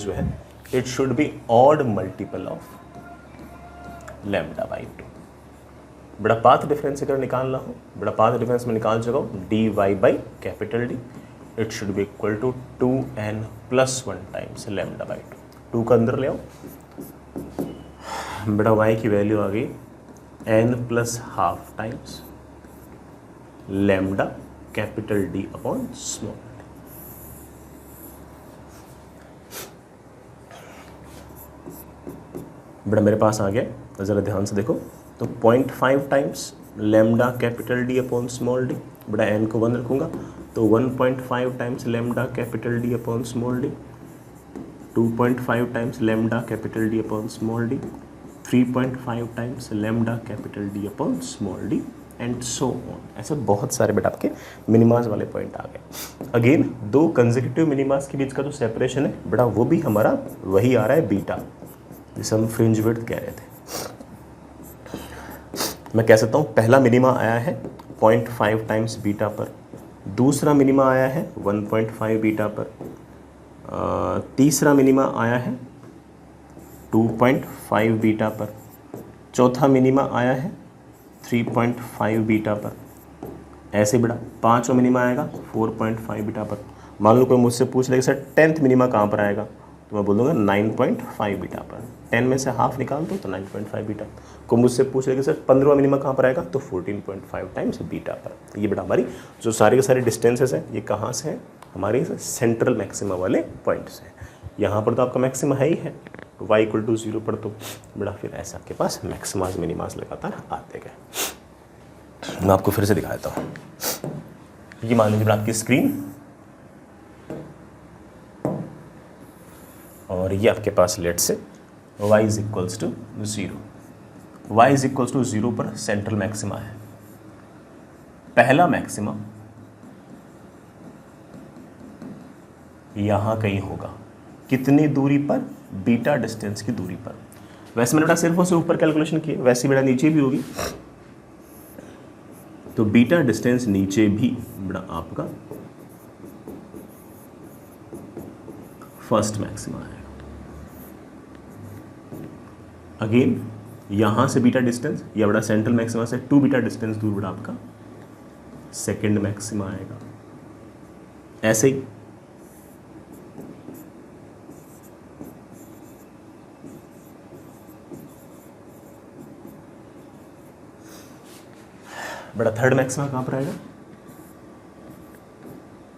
जो है it should be odd multiple of lambda by 2। बड़ा पाथ डिफरेंस अगर निकालना हो, बड़ा पाथ डिफरेंस में निकाल चुका हूँ dy by capital D, it should be equal to 2n plus 1 times lambda by 2। 2 का अंदर ले आओ, बड़ा y की वैल्यू आ गई n plus half times lambda capital D upon small d। बड़ा मेरे पास आ गया, तो ज़रा ध्यान से देखो, तो 0.5 times lambda capital D upon small d, बड़ा n को 1 रखूँगा तो 1.5 times lambda capital D upon small d, 2.5 times lambda capital D upon small d, 3.5 times lambda capital D upon small d and so on. ऐसे बहुत सारे बेटा आपके मिनिमास वाले पॉइंट आ गए। अगेन दो कंसेक्यूटिव मिनिमास के बीच का जो सेपरेशन है बेटा वो भी हमारा वही आ रहा है बीटा, जिसे हम फ्रिंज विड्थ कह रहे थे। मैं कह सकता हूँ पहला मिनिमा आया है 0.5 टाइम्स बीटा पर, दूसरा मिनिमा आया है 1.5 बीटा पर, तीसरा मिनिमा आया है 2.5 बीटा पर, चौथा मिनिमा आया है 3.5 बीटा पर। ऐसे बेटा पाँचवा मिनिमा आएगा 4.5 बीटा पर। मान लो कोई मुझसे पूछ ले कि सर 10th मिनिमा कहाँ पर आएगा, तो मैं बोल दूँगा 9.5 बीटा पर। 10 में से हाफ निकाल दो तो 9.5 बीटा। को मुझसे पूछ ले कि सर 15वां मिनिमा कहाँ पर आएगा, तो 14.5 टाइम्स बीटा पर। ये बेटा हमारी जो सारे के सारे डिस्टेंसेस हैं ये कहाँ से हैं, हमारे सेंट्रल मैक्सिमा वाले पॉइंट्स हैं। यहाँ पर तो आपका मैक्सिमा है ही है, y इक्वल टू 0 पर, तो बड़ा फिर ऐसा आपके पास मैक्सिमास मिनिमास लगातार आते गए। मैं आपको फिर से दिखा देता हूँ। ये मान लीजिए आपकी स्क्रीन, और ये आपके पास let say y is equals to 0। y is equals to 0 पर सेंट्रल मैक्सिमा है। पहला मैक्सिमा यहाँ कहीं होगा, कितनी दूरी पर, बीटा डिस्टेंस की दूरी पर। वैसे मैंने बेटा सिर्फ उसे ऊपर कैलकुलेशन की, वैसे बेटा नीचे भी होगी, तो बीटा डिस्टेंस नीचे भी बड़ा आपका फर्स्ट मैक्सिमा आएगा। अगेन यहां से बीटा डिस्टेंस, यह बड़ा सेंट्रल मैक्सिमा से 2 बीटा डिस्टेंस दूर बड़ा आपका सेकेंड मैक्सिमा आएगा। ऐसे ही बड़ा थर्ड मैक्सिमा कहां पर आएगा,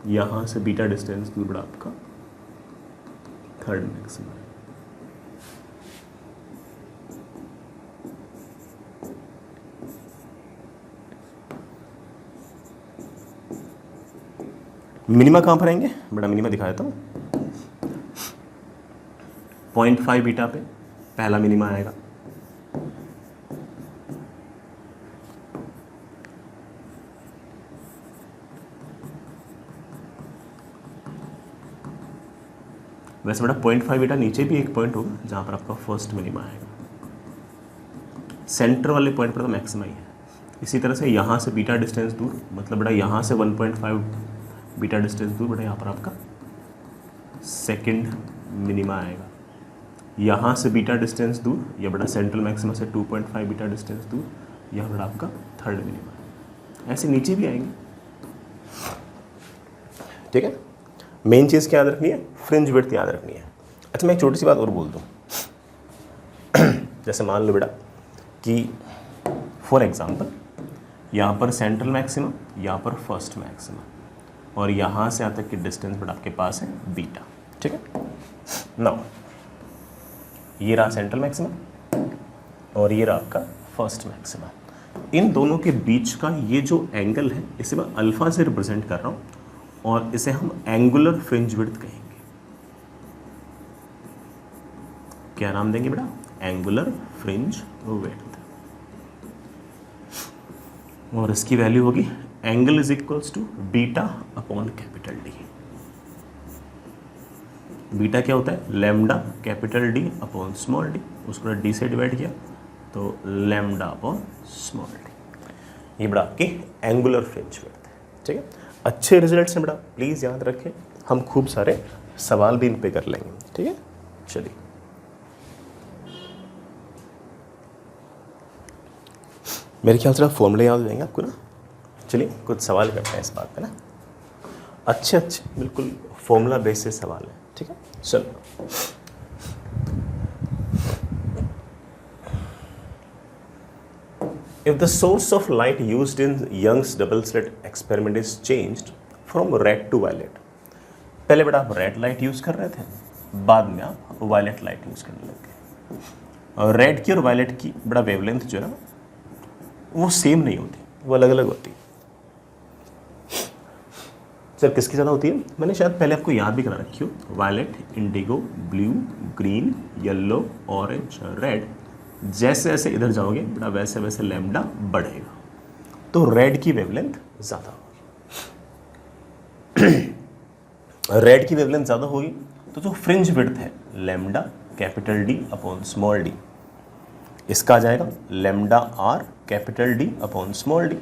यहां से बीटा डिस्टेंस दूर बड़ा आपका थर्ड मैक्सिमा। मिनिमा कहां पर आएंगे, बड़ा मिनिमा दिखा देता हूं। 0.5 बीटा पे पहला मिनिमा आएगा, वैसे बड़ा 0.5 बीटा नीचे भी एक पॉइंट होगा जहां पर आपका फर्स्ट मिनिमा आएगा। सेंटर वाले पॉइंट पर तो मैक्सिमा ही है। इसी तरह से यहाँ से बीटा डिस्टेंस दूर, मतलब बड़ा यहाँ से 1.5 बीटा डिस्टेंस दूर बड़ा यहाँ पर आपका सेकंड मिनिमा आएगा। यहाँ से बीटा डिस्टेंस दूर, यह बड़ा सेंट्रल मैक्सिमा से 2.5 बीटा डिस्टेंस दूर, यह बड़ा आपका थर्ड मिनिमा। ऐसे नीचे भी आएंगे, ठीक है। मेन चीज़ क्या याद रखनी है, फ्रिंज विड्थ याद रखनी है। अच्छा मैं एक छोटी सी बात और बोल दूँ, जैसे मान लो बेटा कि फॉर एग्जांपल यहाँ पर सेंट्रल मैक्सिमा, यहाँ पर फर्स्ट मैक्सिमा, और यहाँ से यहाँ तक की डिस्टेंस बड़ा आपके पास है बीटा, ठीक है। नाउ ये रहा सेंट्रल मैक्सिमा और ये रहा आपका फर्स्ट मैक्सिमा। इन दोनों के बीच का ये जो एंगल है इसे मैं अल्फा से रिप्रेजेंट कर रहा हूँ और इसे हम एंगुलर फ्रिंज विड्थ कहेंगे। क्या नाम देंगे बेटा, एंगुलर फ्रिंज विड्थ। और इसकी वैल्यू होगी angle is equals to beta upon capital D. Beta क्या होता है, lambda capital D upon small D, उसको डी से डिवाइड किया तो लैम्डा अपॉन स्मॉल डी। ये बड़ा आपकी एंगुलर फ्रिंज विड्थ है, ठीक है। अच्छे रिजल्ट्स हैं बेटा, प्लीज़ याद रखें, हम खूब सारे सवाल भी इन पे कर लेंगे, ठीक है। चलिए मेरे ख्याल से फॉर्मूले याद हो जाएंगे आपको ना। चलिए कुछ सवाल करते हैं इस बात पे ना, अच्छे बिल्कुल फॉर्मूला बेसिस सवाल है, ठीक है। चलो if the source of light used in Young's double slit experiment is changed from red to violet, पहले बेटा आप रेड लाइट यूज कर रहे थे, बाद में आप वायलेट लाइट यूज करने लग गए। और रेड की और वायलेट की बड़ा वेवलेंथ जो है ना वो सेम नहीं होती, वो अलग अलग होती है। सर किसकी ज़्यादा होती है, मैंने शायद पहले आपको याद भी करा रखी हो, violet, indigo, blue, green, yellow, orange, red. जैसे जैसे इधर जाओगे बेटा वैसे वैसे लैम्डा बढ़ेगा, तो रेड की वेवलेंथ ज़्यादा होगी। रेड की वेवलेंथ ज़्यादा होगी तो जो फ्रिंज विड्थ है lambda capital D upon small D, इसका आ जाएगा lambda R capital D upon small D,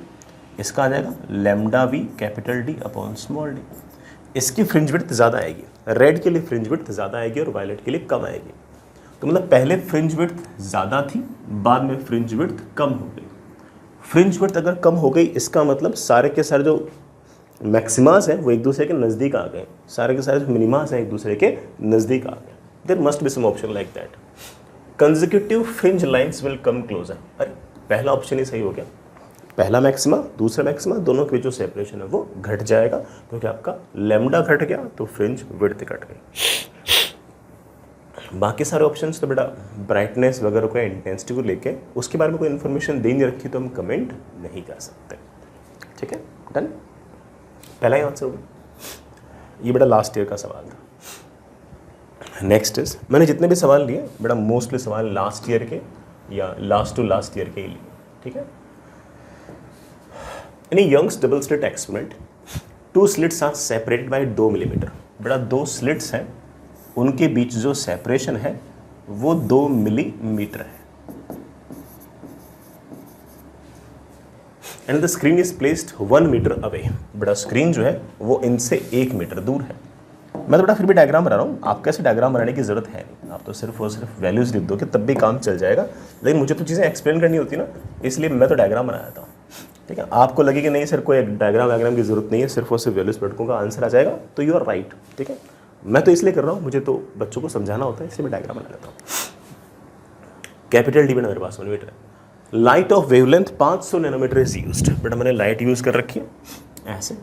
इसका आ जाएगा lambda V capital D upon small D. इसकी फ्रिंज विड्थ ज़्यादा आएगी, रेड के लिए फ्रिंज विड्थ ज़्यादा आएगी और वायलेट के लिए कम आएगी। तो मतलब पहले फ्रिंज विड्थ ज़्यादा थी, बाद में फ्रिंज विड्थ कम हो गई। फ्रिंज विड्थ अगर कम हो गई इसका मतलब सारे के सारे जो मैक्सिमास हैं वो एक दूसरे के नज़दीक आ गए, सारे के सारे जो मिनिमास हैं एक दूसरे के नज़दीक आ गए। There must be some option like that, consecutive fringe lines will come closer. अरे पहला ऑप्शन ही सही हो गया, पहला मैक्सिमा दूसरा मैक्सिमा दोनों के बीच जो सेपरेशन है वो घट जाएगा, क्योंकि आपका लैम्डा घट गया तो फ्रिंज विड्थ घट गई। बाकी सारे ऑप्शंस तो बेटा ब्राइटनेस वगैरह को इंटेंसिटी को लेके उसके बारे में कोई इन्फॉर्मेशन दे नहीं रखी तो हम कमेंट नहीं कर सकते, ठीक है। डन, पहला ही आंसर होगा। ये बेटा लास्ट ईयर का सवाल था। नेक्स्ट इज, मैंने जितने भी सवाल लिए बेटा मोस्टली सवाल लास्ट ईयर के या लास्ट टू लास्ट ईयर के ही लिए, ठीक है। In Young's double slit experiment 2 slits are separated by 2 millimetre. बेटा 2 slits हैं, उनके बीच जो सेपरेशन है वो 2 मिलीमीटर है। And the screen is placed 1 metre away. बड़ा स्क्रीन जो है वो इनसे 1 मीटर दूर है। मैं तो बेटा फिर भी डायग्राम बना रहा हूँ, आपको ऐसे डायग्राम बनाने की ज़रूरत है नहीं, आप तो सिर्फ और सिर्फ वैल्यूज़ लिख दो कि तब भी काम चल जाएगा। लेकिन मुझे तो चीज़ें एक्सप्लेन करनी होती ना, इसलिए मैं तो डायग्राम बना देता हूँ। ठीक है, आपको लगे कि नहीं सर कोई डायग्राम की ज़रूरत नहीं है, सिर्फ और सिर्फ वैल्यूज़ पढ़ का आंसर आ जाएगा, तो यू आर राइट। ठीक है, मैं तो इसलिए कर रहा हूँ, मुझे तो बच्चों को समझाना होता है, इसलिए मैं डायग्राम बना लेता हूँ। कैपिटल डी बेटा मेरे पास 1 मीटर है। Light of wavelength 500 nanometre is used. बेटा मैंने लाइट यूज़ कर रखी है ऐसे,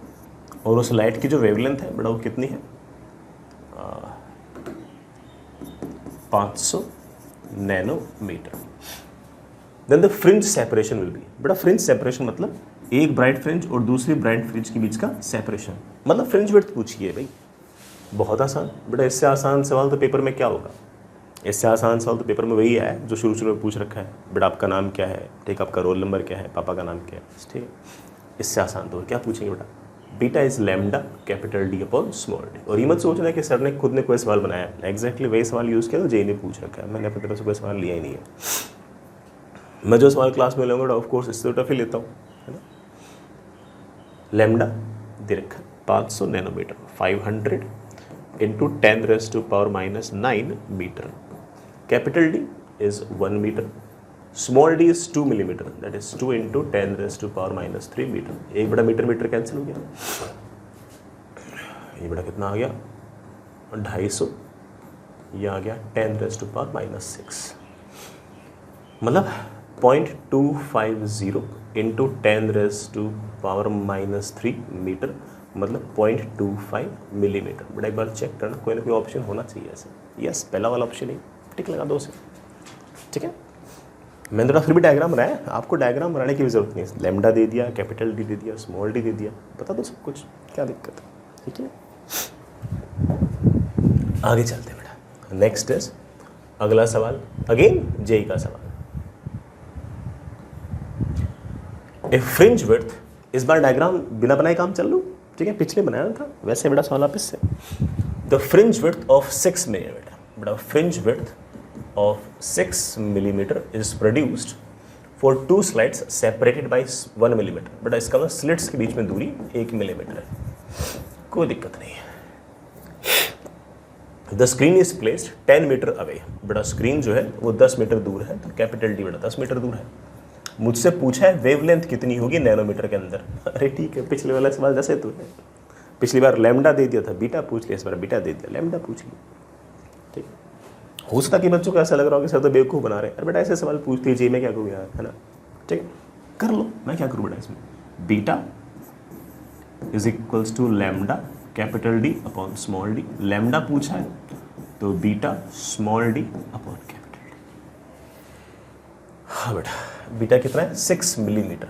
और उस लाइट की जो वेवलेंथ है बेटा वो कितनी है, 500 nanometre. Then the fringe separation will be, बेटा फ्रिंज सेपरेशन मतलब एक ब्राइट फ्रिंज और दूसरी ब्राइट फ्रिंज के बीच का सेपरेशन, मतलब फ्रिंज विड्थ पूछिए भाई, बहुत आसान। बेटा इससे आसान सवाल तो पेपर में क्या होगा, इससे आसान सवाल तो पेपर में वही है जो शुरू में पूछ रखा है, बेटा आपका नाम क्या है, ठीक, आपका रोल नंबर क्या है, पापा का नाम क्या है, ठीक है। इससे आसान तो क्या पूछेंगे बेटा, beta is lambda capital D upon small D. और ये मत सोचना कि सर ने खुद ने कोई सवाल बनाया, एग्जैक्टली वही सवाल यूज़ किया तो जेई ने पूछ रखा है, मैंने अपनी तरफ से कोई सवाल लिया ही नहीं है। मैं जो सवाल क्लास में लूँगा ऑफ कोर्स इससे तो टफ ही लेता हूँ, है ना। लैम्डा दे रखा 500 nanometre, 500 into 10⁻⁻9 metre. Capital D is 1 metre, small d is 2 millimetre, that is 2 into 10⁻³ metre. एक बड़ा मीटर मीटर कैंसिल हो गया, ये बड़ा कितना आ गया 250, ये आ गया 10⁻⁻6, मतलब 0.250 इंटू 10⁻⁻³ मीटर, मतलब 0.25 मिलीमीटर। बड़ा एक बार चेक करना, कोई ना कोई ऑप्शन होना चाहिए ऐसे। यस, पहला वाला ऑप्शन ही, टिक लगा दो उसे। ठीक है, मैंने थोड़ा फिर भी डायग्राम बनाया, आपको डायग्राम बनाने की भी जरूरत नहीं है। लैम्डा दे दिया, कैपिटल डी दे दिया, स्मॉल डी दे दिया, बता दो सब कुछ, क्या दिक्कत है। ठीक है, आगे चलते हैं बेटा। नेक्स्ट इज अगला सवाल, अगेन जेई का सवाल। ए फ्रिंज विड्थ, इस बार डायग्राम बिना बनाए काम चल लो, ठीक है, पिछले बनाया था वैसे बेटा सवाल आप इससे। The fringe width of 6 millimetre, बेटा fringe width of 6 millimeter is produced for 2 slides separated by 1 millimeter। बेटा इसका मतलब स्लिट्स के बीच में दूरी 1 मिलीमीटर है, कोई दिक्कत नहीं है। The screen is placed 10 metre away, बेटा स्क्रीन जो है वो 10 मीटर दूर है, तो कैपिटल डी बेटा 10 मीटर दूर है। मुझसे पूछा है वेवलेंथ कितनी होगी नैनोमीटर के अंदर। अरे ठीक है, पिछले वाला सवाल जैसे तो है, पिछली बार लैम्डा दे दिया था, बीटा पूछ लिया, इस बार बीटा दे दिया, लैम्डा पूछ लिया। ठीक है, हो सकता कि बच्चों को ऐसा लग रहा हो कि सर तो बेवकूफ़ बना रहे हैं, अरे बेटा ऐसे सवाल पूछती है जी, मैं क्या करूँ यार, है ना। ठीक है, कर लो, मैं क्या करूँ बेटा इसमें। Beta is equals to lambda capital D upon small d. Lambda पूछा है तो beta small d upon capital D. हाँ बेटा, बीटा कितना है 6 मिलीमीटर,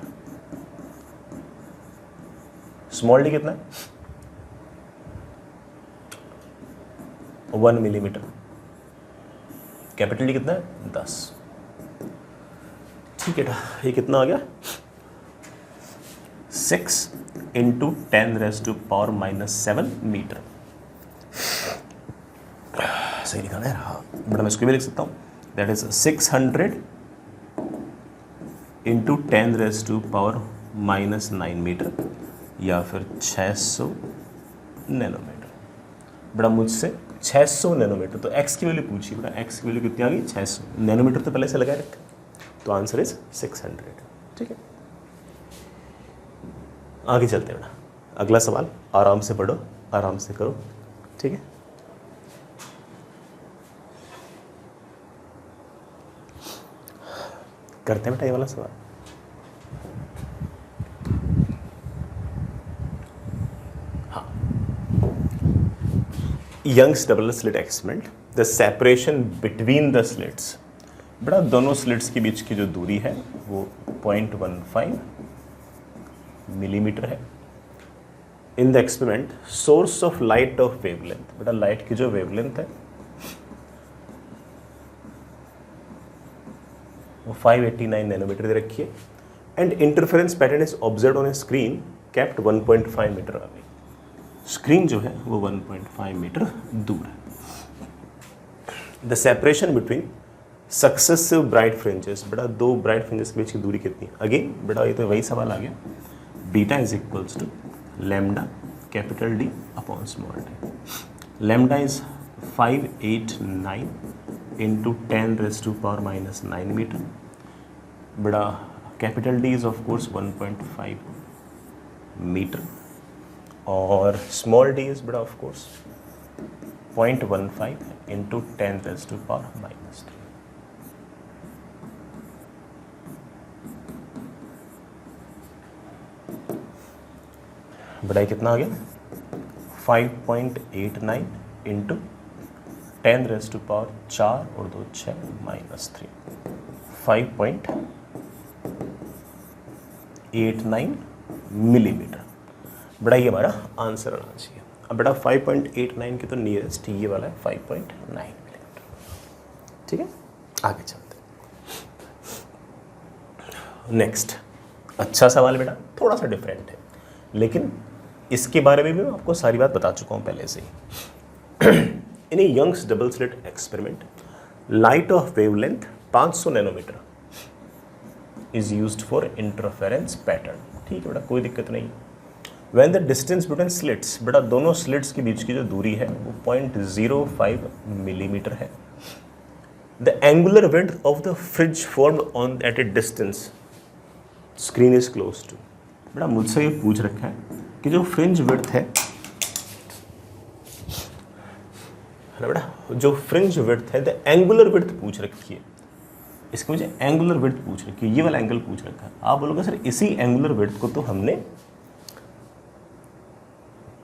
स्मॉल डी कितना है 1 मिलीमीटर, कैपिटल डी कितना है 10। ठीक है, ये कितना आ गया 6 इंटू 10⁻⁻7 मीटर। सही निकाला है। हाँ बड़ा, मैं इसको भी लिख सकता हूँ, दैट इज 600 इंटू 10⁻⁻9 मीटर, या फिर 600 नैनोमीटर। बड़ा मुझसे 600 नैनोमीटर, तो एक्स की वैल्यू पूछी बेटा, एक्स की वैल्यू कितनी आ गई 600, नैनोमीटर तो पहले से लगाए रखा, तो आंसर इज 600। ठीक है, आगे चलते हैं बेटा। अगला सवाल आराम से पढ़ो, आराम से करो। ठीक है, करते हैं बेटा ये वाला सवाल। Young's double slit experiment, the separation between the slits. बेटा दोनों स्लिट्स के बीच की जो दूरी है वो 0.15 मिलीमीटर है। In the experiment source of light of wavelength, बेटा लाइट की जो वेवलेंथ है वो 589 नैनोमीटर दे रखी है, and interference pattern is observe on a screen kept 1.5 metre away. Screen जो है वो 1.5 मीटर दूर है। The separation between successive bright fringes, बेटा दो ब्राइट फ्रिंजेस के बीच की दूरी कितनी है। अगेन बेटा ये तो वही सवाल आ गया, beta is equals to lambda capital D upon small d. Lambda is 589 into 10⁻⁻⁹ metre. बड़ा capital D is of course 1.5 metre और स्मॉल डी इज बड़ा ऑफ कोर्स 0.15 इंटू 10⁻⁻3। बड़ा कितना आ गया 5.89 इंटू 10⁻⁴ और 2 6 -3 5.89 मिलीमीटर। बड़ा ये हमारा आंसर आना चाहिए। अब बड़ा 5.89 के तो नियरेस्ट ये वाला है 5.9 मिलीमीटर। ठीक है, आगे चलते हैं। नेक्स्ट अच्छा सवाल बेटा, थोड़ा सा डिफरेंट है लेकिन इसके बारे में भी मैं आपको सारी बात बता चुका हूँ पहले से ही। In a Young's double slit experiment light of wavelength 500 nanometre is used for interference pattern. ठीक है बेटा, कोई दिक्कत नहीं। When the distance between slits, बेटा दोनों स्लिट्स के बीच की जो दूरी है वो 0.05 मिलीमीटर है। The angular width of the fringe formed on at a distance screen is close to. बेटा मुझसे ये पूछ रखा है कि जो फ्रिंज विड्थ है ना बेटा, जो फ्रिंज विड्थ है द एंगुलर विड्थ पूछ रखी है। इसकी मुझे एंगुलर विड्थ पूछ रखी है, ये वाला एंगल पूछ रखा है। आप बोलोगे सर इसी एंगुलर विड्थ को तो हमने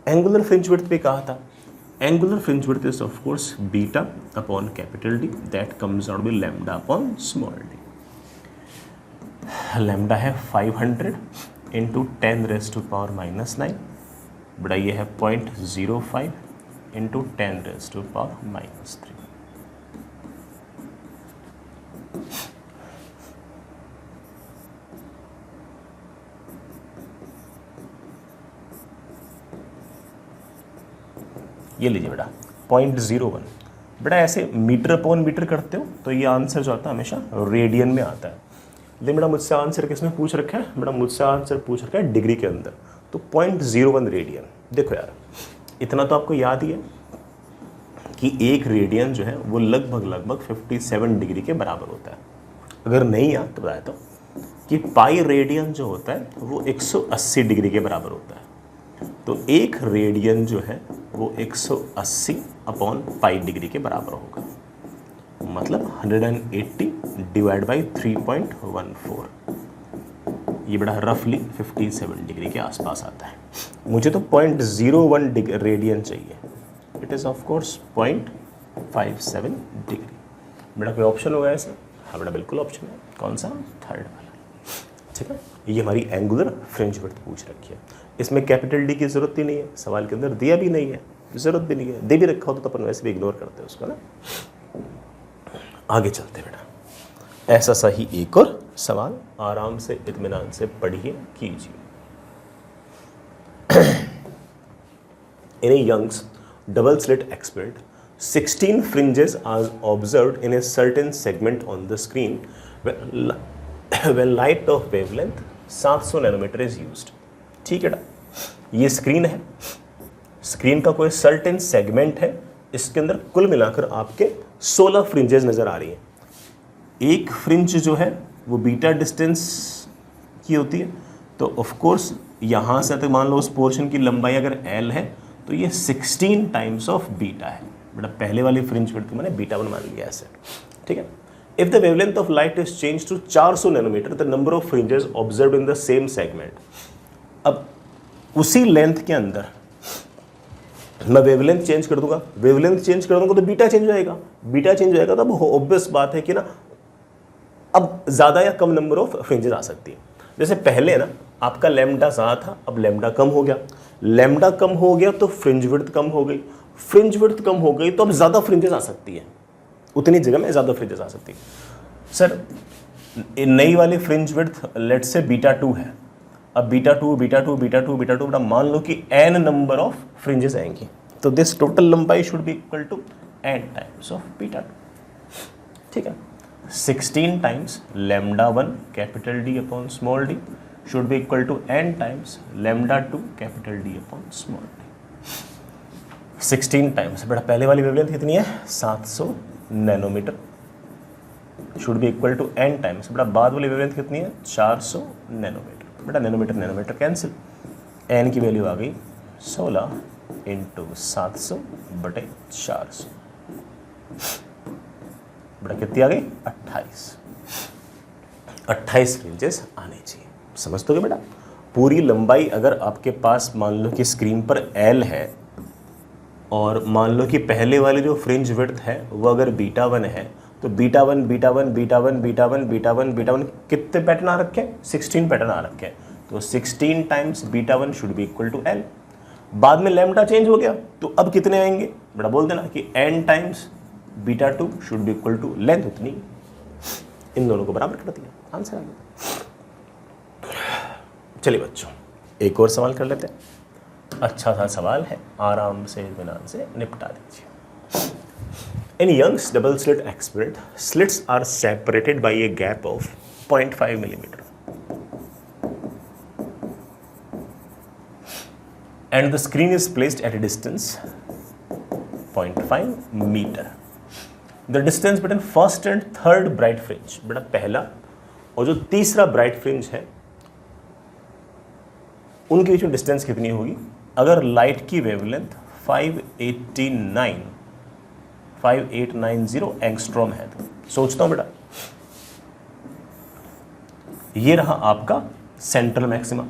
एंगुलर फ्रिंज विड्थ पे कहा था। Angular fringe width is of course beta upon capital D that comes out by lambda upon small d. Lambda है 500 इंटू 10⁻⁻⁹। बड़ा ये है 0.05 इंटू 10⁻⁻3। ये लीजिए बेटा 0.01। बेटा ऐसे मीटर अपॉन मीटर करते हो तो ये आंसर जो आता है हमेशा रेडियन में आता है। लेकिन बेटा मुझसे आंसर किसमें पूछ रखा है? बेटा मुझसे आंसर पूछ रखा है डिग्री के अंदर, तो 0.01 रेडियन। देखो यार इतना तो आपको याद ही है कि एक रेडियन जो है वो लगभग 57 डिग्री के बराबर होता है। अगर नहीं याद तो बताया तो कि पाई रेडियन जो होता है वो 180 डिग्री के बराबर होता है। तो एक रेडियन जो है वो 180 अपॉन पाई डिग्री के बराबर होगा, मतलब 180 डिवाइड बाई 3.14। ये बड़ा रफली 57 डिग्री के आसपास आता है। मुझे तो 0.01 रेडियन चाहिए। It is of course 0.57 degree. बेटा कोई ऑप्शन होगा ऐसा? हाँ बेटा बिल्कुल ऑप्शन है। कौन सा? थर्ड वाला। ठीक है, ये हमारी एंगुलर फ्रिंज विड्थ पूछ रखी है। इसमें कैपिटल डी की जरूरत ही नहीं है, सवाल के अंदर दिया भी नहीं है, जरूरत भी नहीं है। दे भी रखा हो तो अपन वैसे भी इग्नोर करते हैं उसको ना। आगे चलते बेटा, ऐसा सा ही एक और सवाल आराम से इत्मीनान से पढ़िए कीजिए। इन a Young's double slit experiment 16 fringes are observed in a certain segment on the screen when light of wavelength 700 nanometre is used। ठीक है ना, ये स्क्रीन है, स्क्रीन का कोई सर्टेन सेगमेंट है, इसके अंदर कुल मिलाकर आपके 16 फ्रिंजेस नजर आ रही हैं। एक फ्रिंज जो है वो बीटा डिस्टेंस की होती है, तो ऑफ कोर्स यहाँ से तक मान लो उस पोर्शन की लंबाई अगर एल है तो ये 16 टाइम्स ऑफ बीटा है। बेटा पहले वाली फ्रिंज विड्थ को मैंने बीटा 1 मान लिया ऐसे। ठीक है, if the wavelength of light is change to 400 nanometre the number of fringes observed in the same segment. अब उसी लेंथ के अंदर मैं वेवलेंथ चेंज कर दूंगा, वेवलेंथ चेंज कर दूंगा तो बीटा चेंज हो जाएगा, बीटा चेंज हो जाएगा, तब ऑब्वियस बात है कि ना अब ज़्यादा या कम नंबर ऑफ फ्रिंजेस आ सकती है। जैसे पहले ना आपका लैम्डा ज़्यादा था, अब लैम्डा कम हो गया, लैम्डा कम हो गया तो फ्रिंज विड्थ कम हो गई, फ्रिंज विड्थ कम हो गई तो अब ज़्यादा फ्रिंजेस आ सकती है, उतनी जगह में ज़्यादा फ्रिंजेस आ सकती है। सर नई वाली फ्रिंज विड्थ लेट से बीटा 2 है, अब बीटा 2 बीटा 2 बीटा 2 बीटा 2 बेटा मान लो कि n नंबर ऑफ फ्रिंजेस आएंगी, तो दिस टोटल लंबाई should be equal to n times of beta 2। ठीक है, 16 times lambda 1 capital D upon small d should be equal to n times lambda 2 capital D upon small d। 16 times, बेटा पहले वाली वेवलेंथ कितनी है 700 nanometre, should be equal to n times, बेटा बाद वाली वेवलेंथ कितनी है 400 नैनोमीटर, बेटा नैनोमीटर नैनोमीटर कैंसिल, n की वैल्यू आ गई 16 इंटू 700 बटे 400, बेटा कितनी आ गई 28 फ्रिंजेस आने चाहिए। समझते हो बेटा, पूरी लंबाई अगर आपके पास मान लो कि स्क्रीन पर L है और मान लो कि पहले वाली जो फ्रिंज विड्थ है वो अगर बीटा 1 है तो बीटा वन कितने पैटर्न आ रखे हैं 16 पैटर्न आ रखे हैं, तो 16 times beta 1 should be equal to L। बाद में लैम्डा चेंज हो गया तो अब कितने आएंगे, बड़ा बोल देना कि n times beta 2 should be equal to length उतनी, इन दोनों को बराबर कर दिया, आंसर आ गया। चलिए बच्चों एक और सवाल कर लेते हैं, अच्छा सा सवाल है, आराम से इत्मीनान से निपटा दीजिए। In Young's double slit experiment, slits are separated by a gap of 0.5 millimeter, and the screen is placed at a distance 0.5 meter. The distance between first and third bright fringe, बेटा पहला और जो तीसरा ब्राइट फ्रिंज है उनके बीच में डिस्टेंस कितनी होगी, अगर लाइट की वेवलेंथ 5890 एंगस्ट्रॉम है तो सोचता हूं बेटा ये रहा आपका सेंट्रल मैक्सिमा,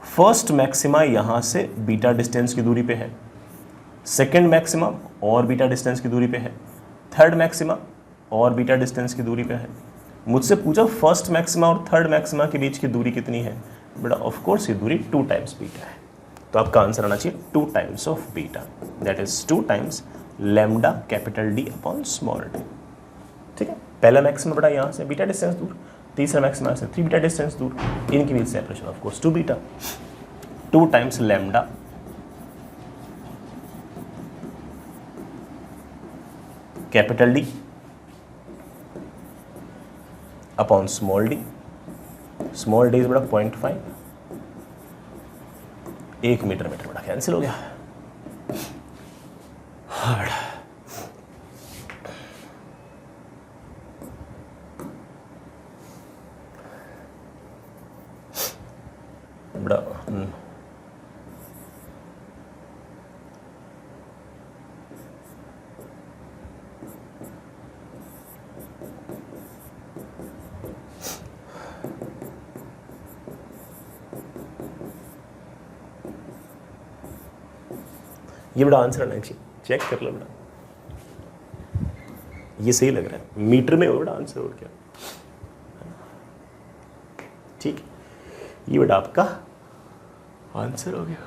फर्स्ट मैक्सिमा यहां से बीटा डिस्टेंस की दूरी पे है, सेकंड मैक्सिमा और बीटा डिस्टेंस की दूरी पे है, थर्ड मैक्सिमा और बीटा डिस्टेंस की दूरी पे है। मुझसे पूछा फर्स्ट मैक्सिमा और थर्ड मैक्सिमा के बीच की दूरी कितनी है, बेटा ऑफ कोर्स ये दूरी 2 टाइम्स बीटा है, तो आपका आंसर आना चाहिए 2 times of beta, that is 2 times lambda capital D upon small D. ठीक है, पहला मैक्सिमा बेटा यहाँ से बीटा डिस्टेंस दूर, तीसरा मैक्सिमा से 3 बीटा डिस्टेंस दूर, इनके बीच separation of course 2 beta, 2 times lambda capital D upon small d, small d is बड़ा 0.5, 1 मीटर बड़ा कैंसिल हो गया। बड़ा ये बड़ा आंसर आना चाहिए, चेक कर लो बेटा, ये सही लग रहा है, मीटर में हो बड़ा आंसर और क्या, ठीक है, ये बेटा आपका आंसर हो गया।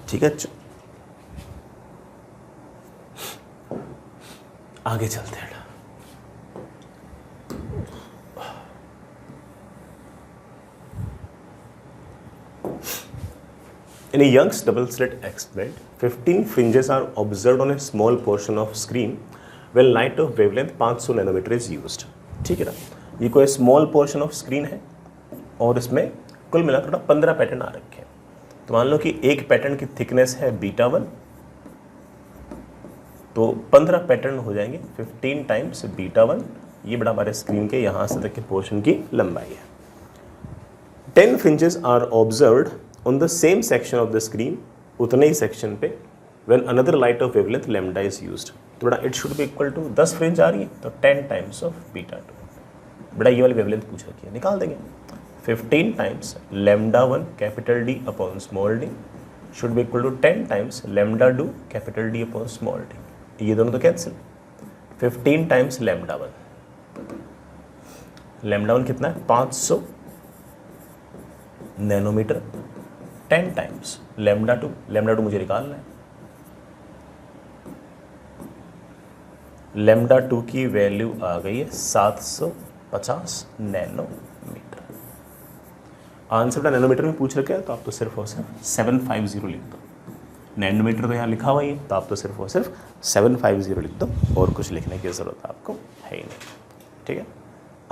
ठीक है, आगे चलते हैं। In a Young's double slit experiment, 15 fringes are observed on a small portion of screen when light of wavelength 500 nanometre is used। ठीक है ना, ये कोई स्मॉल पोर्शन ऑफ स्क्रीन है और इसमें कुल मिलाकर 15 पैटर्न आ रखे हैं, तो मान लो कि एक पैटर्न की थिकनेस है बीटा 1, तो 15 पैटर्न हो जाएंगे 15 टाइम्स बीटा 1, ये बड़ा हमारे स्क्रीन के यहाँ से तक के पोर्शन की लंबाई है। 10 fringes are observed on the same section of the screen, उतने ही सेक्शन पे when another light of wavelength lambda is used, तो बड़ा it should be equal to 10 fringe आ रही है तो 10 टाइम्स ऑफ बीटा 2, बड़ा ये वाली वेवलेंथ पूछ रखी है, निकाल देंगे 15 times lambda 1 capital D upon small d should be equal to 10 times lambda 2 capital D upon small d, ये दोनों तो कैंसिल, 15 टाइम्स लैम्डा 1 कितना है 500 नैनोमीटर, 10 टाइम्स लैम्डा 2 मुझे निकालना है, लैम्डा 2 की वैल्यू आ गई है 750 नैनोमीटर। आंसर बेटा नैनोमीटर में पूछ रखे हैं तो आप तो सिर्फ और सिर्फ 750 लिख दो, नैनोमीटर तो यहाँ लिखा हुआ ही है तो आप तो सिर्फ और सिर्फ 750 लिख दो, और कुछ लिखने की ज़रूरत आपको है ही नहीं। ठीक है,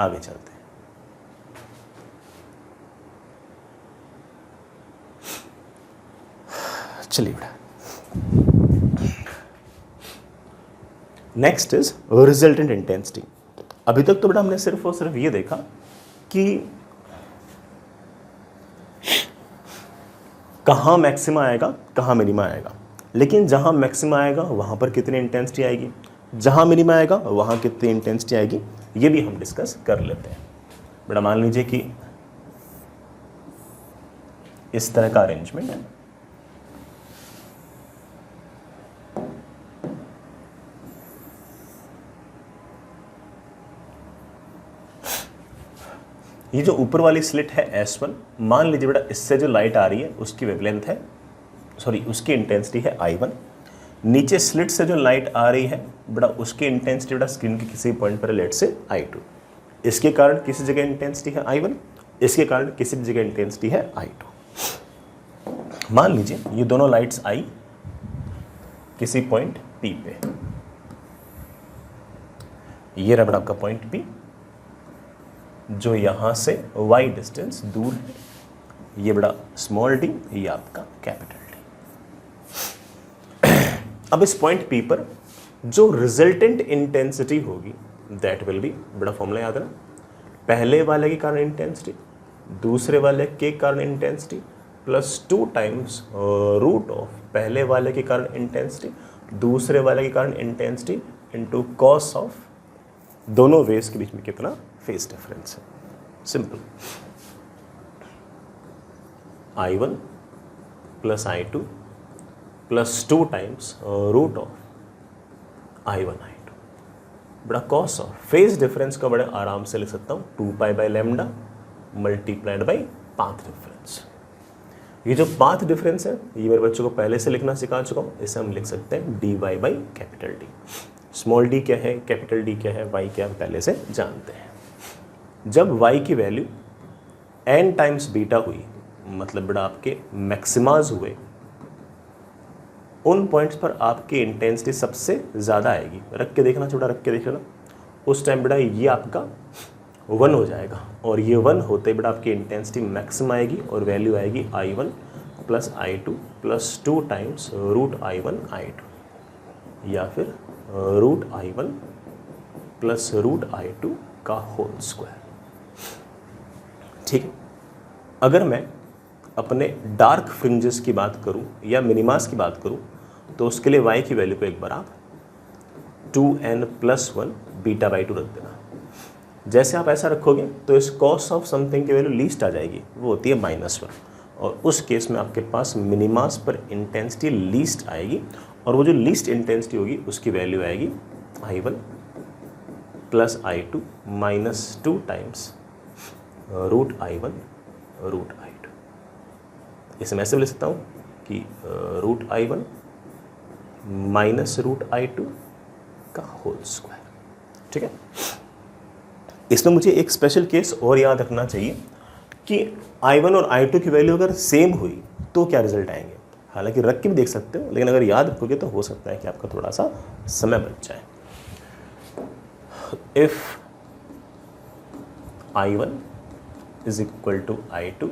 आगे चलते हैं। चलिए बेटा, नेक्स्ट इज रिजल्टेंट इंटेंसिटी। अभी तक तो बेटा हमने सिर्फ और सिर्फ ये देखा कि कहाँ मैक्सिमा आएगा, कहाँ मिनिमा आएगा, लेकिन जहाँ मैक्सिमा आएगा वहाँ पर कितनी इंटेंसिटी आएगी, जहाँ मिनिमा आएगा वहाँ कितनी इंटेंसिटी आएगी, ये भी हम डिस्कस कर लेते हैं। बेटा मान लीजिए कि इस तरह का अरेंजमेंट है, ये जो ऊपर वाली स्लिट है S1, मान लीजिए बेटा इससे जो लाइट आ रही है उसकी वेवलेंथ है, सॉरी उसकी इंटेंसिटी है I1। नीचे स्लिट से जो लाइट आ रही है बेटा उसकी इंटेंसिटी बेटा स्क्रीन के किसी पॉइंट पर लेट से I2। इसके कारण किसी जगह इंटेंसिटी है I1, इसके कारण किसी जगह इंटेंसिटी है I2। मान लीजिए ये दोनों लाइट्स आई किसी पॉइंट P पे, ये रहा बेटा आपका पॉइंट P जो यहां से y डिस्टेंस दूर है, ये बड़ा स्मॉल d, ये आपका कैपिटल D। अब इस पॉइंट P पर जो रिजल्टेंट इंटेंसिटी होगी दैट विल बी, बड़ा फॉर्मूला याद है, पहले वाले के कारण इंटेंसिटी दूसरे वाले के कारण intensity plus 2 times root of पहले वाले के कारण इंटेंसिटी दूसरे वाले के कारण इंटेंसिटी इनटू कॉस ऑफ दोनों वेव्स के बीच में कितना फेस डिफरेंस है। Simple, I1 plus I2 plus 2 times root of I1 I2, बड़ा कॉस ऑफ फेस डिफरेंस का बड़े आराम से लिख सकता हूँ 2 pi by lambda multiplied by path difference. ये जो पाथ डिफरेंस है ये मेरे बच्चों को पहले से लिखना सिखा चुका हूँ, इसे हम लिख सकते हैं dy by capital D। Small d क्या है, कैपिटल D क्या है, y क्या हम पहले से जानते हैं। जब y की वैल्यू n टाइम्स बीटा हुई, मतलब बेटा आपके मैक्सिमाज हुए, उन पॉइंट्स पर आपकी इंटेंसिटी सबसे ज़्यादा आएगी। रख के देखना, छोटा रख के देख लेना, उस टाइम बेटा ये आपका 1 हो जाएगा और ये 1 होते बेटा आपकी इंटेंसिटी मैक्सिमम आएगी और वैल्यू आएगी I1 plus I2 plus 2 times root I1 I2 या फिर root I1 plus root I2 का होल स्क्वायर। ठीक है, अगर मैं अपने डार्क फ्रिंजेस की बात करूं या मिनिमास की बात करूं तो उसके लिए y की वैल्यू को एक बार आप 2n प्लस 1 बीटा बाई 2 रख देना। जैसे आप ऐसा रखोगे तो इस कॉस ऑफ समथिंग की वैल्यू लीस्ट आ जाएगी, वो होती है -1, और उस केस में आपके पास मिनिमास पर इंटेंसिटी लीस्ट आएगी और वो जो लीस्ट इंटेंसिटी होगी उसकी वैल्यू आएगी I1 plus I2 minus 2 times root I1 root I2। इसे मैं ऐसे लिख सकता हूँ कि root I1 minus root I2 का होल स्क्वायर। ठीक है, इसमें मुझे एक स्पेशल केस और याद रखना चाहिए कि I1 और I2 की वैल्यू अगर सेम हुई तो क्या रिजल्ट आएंगे। हालांकि रख के भी देख सकते हो, लेकिन अगर याद रखोगे तो हो सकता है कि आपका थोड़ा सा समय बच जाए। If I1 is equal to I2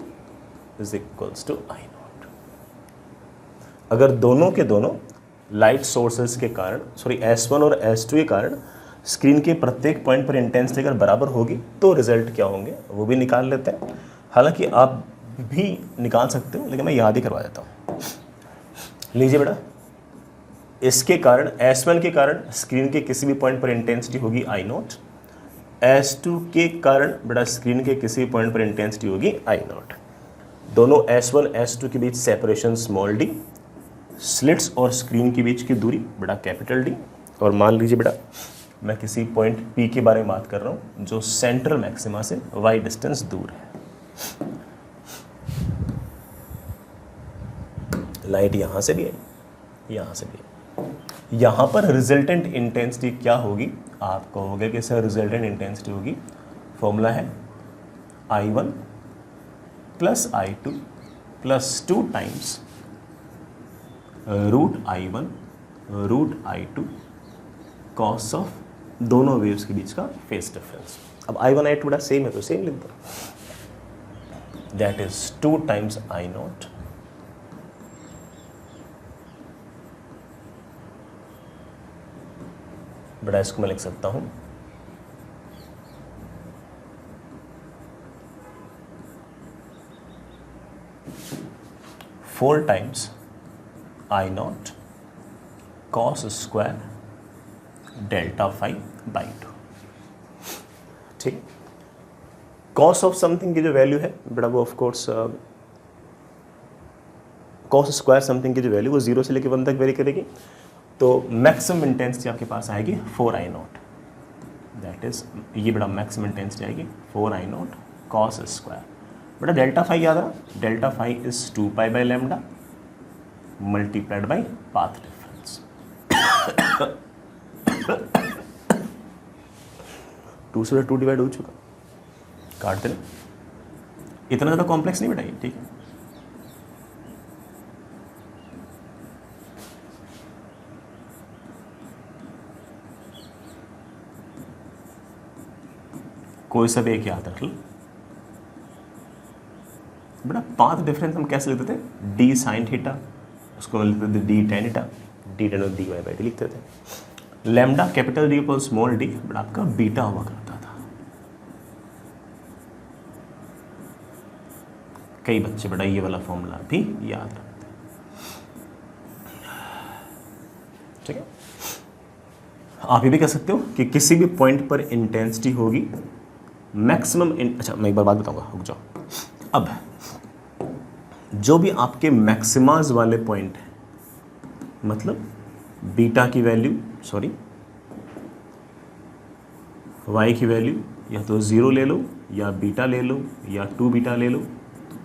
is equals to I0, अगर दोनों के दोनों लाइट सोर्सेस के कारण, सॉरी S1 और S2 के कारण स्क्रीन के प्रत्येक पॉइंट पर इंटेंसिटी अगर बराबर होगी तो रिजल्ट क्या होंगे वो भी निकाल लेते हैं। हालांकि आप भी निकाल सकते हो, लेकिन मैं याद ही करवा देता हूँ। लीजिए बेटा, इसके कारण S1 के कारण स्क्रीन के किसी भी पॉइंट पर इंटेंसिटी होगी I0, S2 के कारण बेटा स्क्रीन के किसी पॉइंट पर इंटेंसिटी होगी I0। दोनों S1 S2 के बीच सेपरेशन स्मॉल d, स्लिट्स और स्क्रीन के बीच की दूरी बेटा कैपिटल D, और मान लीजिए बेटा मैं किसी पॉइंट P के बारे में बात कर रहा हूँ जो सेंट्रल मैक्सिमा से y डिस्टेंस दूर है। लाइट यहाँ से भी है, यहाँ से भी है। यहाँ पर रिजल्टेंट इंटेंसिटी क्या होगी, आप कहोगे कि सर रिजल्टेंट इंटेंसिटी होगी, फॉर्मूला है I1 plus I2 plus 2 times root I1 root I2 cos of दोनों वेव्स के बीच का फेस डिफरेंस। अब I1 I2 बड़ा सेम है तो सेम लिख दो, दैट इज 2 टाइम्स I0 बेटा इसको मैं लिख सकता हूँ 4 times I naught cos square delta phi by 2। ठीक, कॉस ऑफ समथिंग की जो वैल्यू है बेटा वो of course cos square something की जो वैल्यू वो 0 से लेकर 1 तक वेरी करेगी। तो मैक्सिमम इंटेंसिटी आपके पास आएगी 4 I0, दैट इज ये बेटा मैक्सिमम इंटेंसिटी आएगी 4 I0 कॉस स्क्वायर। बेटा डेल्टा फाई याद रहा, delta phi is 2 pi by lambda multiplied by path difference. 2 से 2 डिवाइड हो चुका, काट देना। इतना ज़्यादा कॉम्प्लेक्स नहीं बेटा ये, ठीक है। कोई सब एक याद रख लो बेटा। पाथ डिफरेंस हम कैसे लिखते थे, डी साइन थीटा, उसको हम लिखते थे D tan theta, D ten और डी वाई बाई डी लिखते थे। लैम्डा कैपिटल डी पर स्मॉल डी बेटा आपका बीटा हुआ करता था। कई बच्चे बेटा ये वाला फॉर्मूला भी याद रखते हैं, ठीक है। आप ये भी कह सकते हो कि किसी भी पॉइंट पर इंटेंसिटी होगी मैक्सिमम। अच्छा मैं एक बार बात बताऊंगा, रुक जाओ। अब जो भी आपके मैक्सिमाज वाले पॉइंट हैं, मतलब बीटा की वैल्यू, सॉरी वाई की वैल्यू या तो 0 ले लो या बीटा ले लो या 2 बीटा ले लो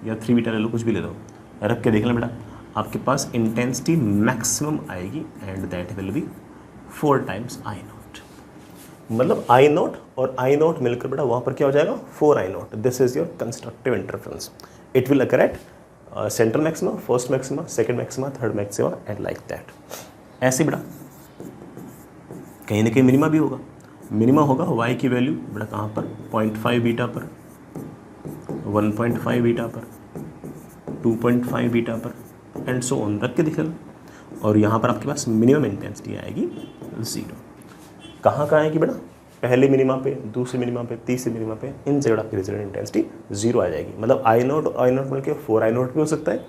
या 3 बीटा ले लो, कुछ भी ले लो, रख के देख लें बेटा। आपके पास इंटेंसिटी मैक्सिमम आएगी and that will be 4 times I0। मतलब I0 और I0 मिलकर बेटा वहाँ पर क्या हो जाएगा 4 I0। This is your constructive interference. It will occur at central maxima, first maxima, second maxima, third maxima and like that. ऐसे बेटा कहीं ना कहीं मिनिमा भी होगा। मिनिमा होगा y की वैल्यू बेटा कहाँ पर 0.5 बीटा पर, 1.5 बीटा पर, 2.5 बीटा पर एंड सो ऑन रख के दिख लेना। और यहाँ पर आपके पास मिनिमम इंटेंसिटी आएगी 0। कहाँ आएगी बेटा, पहले मिनिमा पे, दूसरे मिनिमा पे, तीसरे मिनिमा पे, इन जगह आपकी रिजल्ट इंटेंसिटी 0 आ जाएगी। मतलब I0 और I0 मिलके 4 I0 भी हो सकता है,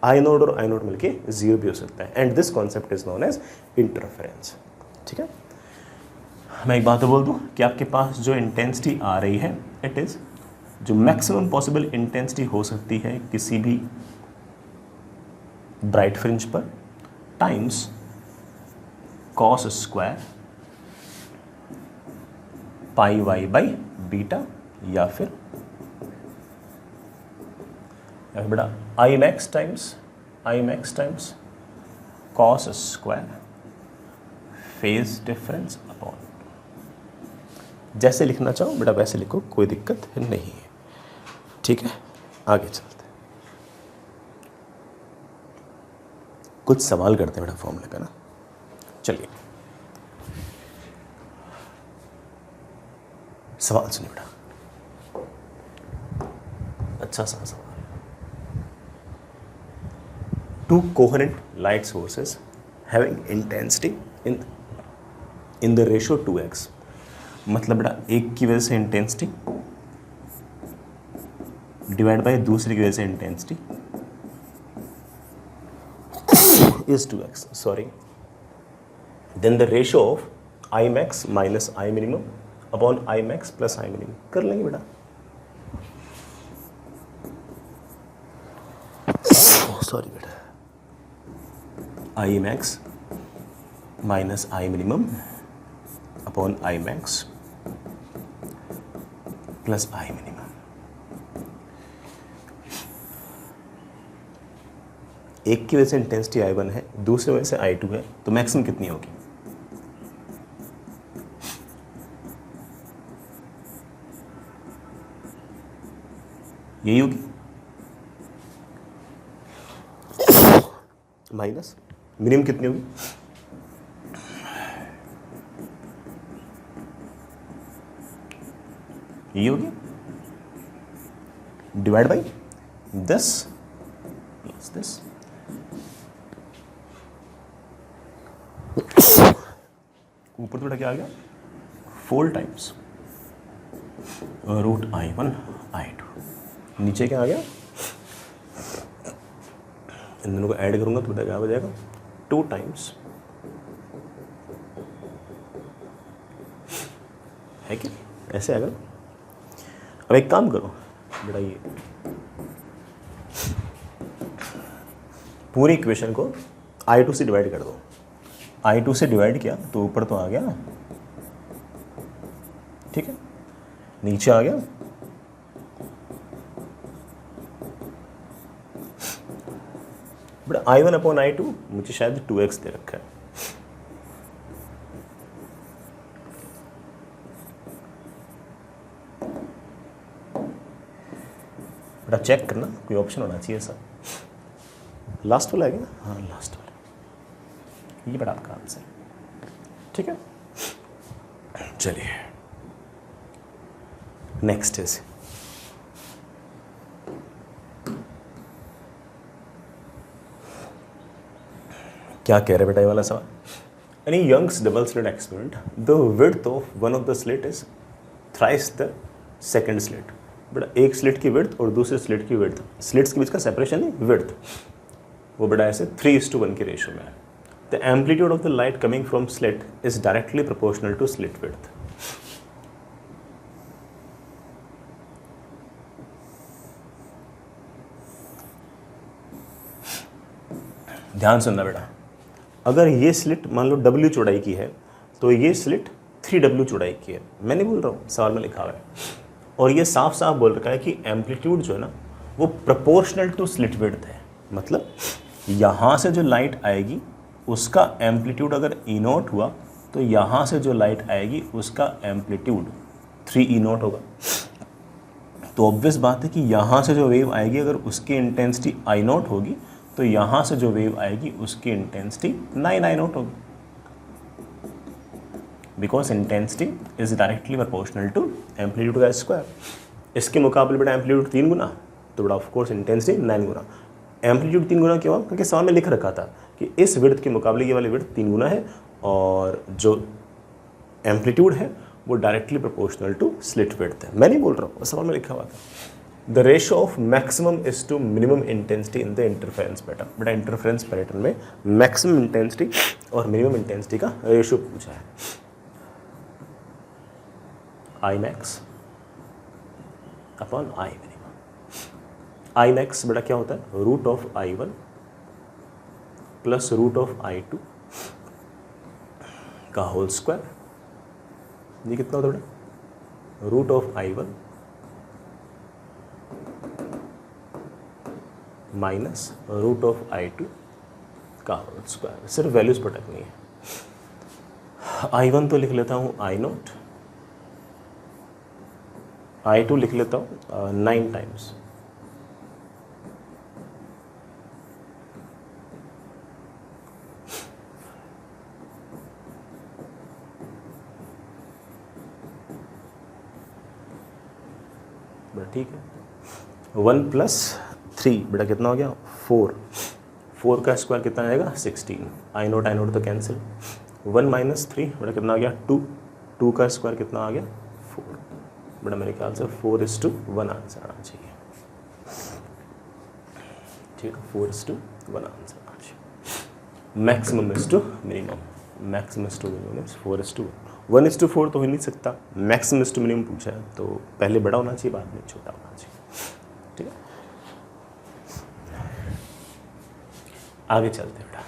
I0 और I0 मिलके 0 भी हो सकता है। And this concept is known as interference, ठीक है। मैं एक बात तो बोल दूँ कि आपके पास जो इंटेंसिटी आ रही है इट इज़ जो मैक्सिमम पॉसिबल इंटेंसिटी हो सकती है किसी भी ब्राइट फ्रिंज पर times cos square pi y by beta या फिर बेटा I max times cos square phase difference upon. जैसे लिखना चाहो बेटा वैसे लिखो, कोई दिक्कत नहीं है, ठीक है। आगे चलते हैं, कुछ सवाल करते हैं बेटा फॉर्मूले का ना। चलिए सवाल सुनिए बेटा, अच्छा सा सवाल। 2 coherent light sources having intensity in the ratio 2x। मतलब बेटा एक की वजह से इंटेंसिटी डिवाइड बाय दूसरे की वजह से intensity is 2x, sorry. Then the ratio of I max minus I minimum upon I max plus I minimum कर लेंगे बेटा। सॉरी बेटा, I max minus I minimum upon I max plus I minimum। एक की वजह से इंटेंसिटी I1 है, दूसरी वजह से I2 है, तो मैक्सिमम कितनी होगी? यही होगी माइनस मिनिमम कितनी होगी? ये होगी divide by this plus this. ऊपर थोड़ा क्या आ गया 4 टाइम्स रूट I1 I2, नीचे क्या आ गया, इन दोनों को ऐड करूंगा तो क्या हो जाएगा 2 टाइम्स, है कि ऐसे आएगा। अब एक काम करो बेटा, ये पूरी इक्वेशन को I2 से डिवाइड कर दो। I2 से डिवाइड किया तो ऊपर तो आ गया ना, ठीक है, नीचे आ गया बट I1 अपॉन I2 मुझे शायद 2x दे रखा है। बेटा चेक करना, कोई ऑप्शन होना चाहिए सर। लास्ट वाला है क्या? हाँ लास्ट वाला, ये बड़ा आपका आंसर, ठीक है। चलिए नेक्स्ट इज क्या कह रहे बेटा ये वाला सवाल। Any Young's double slit experiment, the width of one of the slit is thrice the second slit. बेटा एक स्लिट की विड्थ और दूसरे स्लिट की विड्थ, स्लिट्स के बीच का सेपरेशन नहीं विड्थ, वो बेटा ऐसे 3:1 के रेशियो में है। The amplitude of the light coming from slit is directly proportional to slit width. ध्यान सुनना बेटा, अगर ये स्लिट मान लो W चौड़ाई की है तो ये स्लिट 3W चौड़ाई की है। मैं नहीं बोल रहा हूँ, सवाल में लिखा हुआ है, और ये साफ साफ बोल रखा है कि एम्पलीट्यूड जो है ना वो प्रोपोर्शनल टू स्लिट विड्थ है। मतलब यहाँ से जो लाइट आएगी उसका एम्पलीट्यूड अगर E0 हुआ तो यहाँ से जो लाइट आएगी उसका एम्पलीट्यूड 3E0 होगा। तो ऑब्वियस बात है कि यहाँ से जो वेव आएगी अगर उसकी इंटेंसिटी I0 होगी तो यहाँ से जो वेव आएगी उसकी इंटेंसिटी 9I0 होगी, because intensity is directly proportional to amplitude का स्क्वायर। इसके मुकाबले बेटा एम्पलीट्यूड 3 गुना, तो बेटा ऑफ कोर्स इंटेंसिटी 9 गुना। एम्पलीट्यूड 3 गुना क्यों? क्योंकि सवाल में लिख रखा था कि इस विड्थ के मुकाबले ये वाली विड्थ 3 गुना है, और जो एम्पलीट्यूड है वो directly proportional to slit width है। मैं नहीं बोल रहा हूँ, सवाल में लिखा हुआ था। The ratio of maximum is to minimum intensity in the interference pattern. बेटा इंटरफेरेंस पैटर्न में मैक्सिमम इंटेंसिटी और मिनिमम इंटेंसिटी का रेशियो पूछा है। I max upon I minimum. I max बेटा क्या होता है? Root of I1 plus root of I2 का होल स्क्वायर। ये कितना होता है बेटा? Root of I1 minus root of I2 का होल स्क्वायर। सिर्फ वैल्यूज पटकनी है। I1 तो लिख लेता हूँ I0, I2 लिख लेता हूँ 9 टाइम्स, ठीक है। 1 प्लस 3 बेटा कितना हो गया? 4। 4 का स्क्वायर कितना आएगा? 16। I0 तो कैंसिल। 1 माइनस 3 बेटा कितना आ गया? 2। 2 का स्क्वायर कितना आ गया? 4। बेटा मेरे ख्याल से 4:1 आंसर आना चाहिए। ठीक है, 4:1 आंसर आना चाहिए। Maximum is to minimum, maximum is to minimum is 4:1। 1:4 तो हो नहीं सकता, मैक्सिमम इज टू मिनिमम पूछा है तो पहले बड़ा होना चाहिए बाद में छोटा होना चाहिए। ठीक है, आगे चलते हैं बेटा।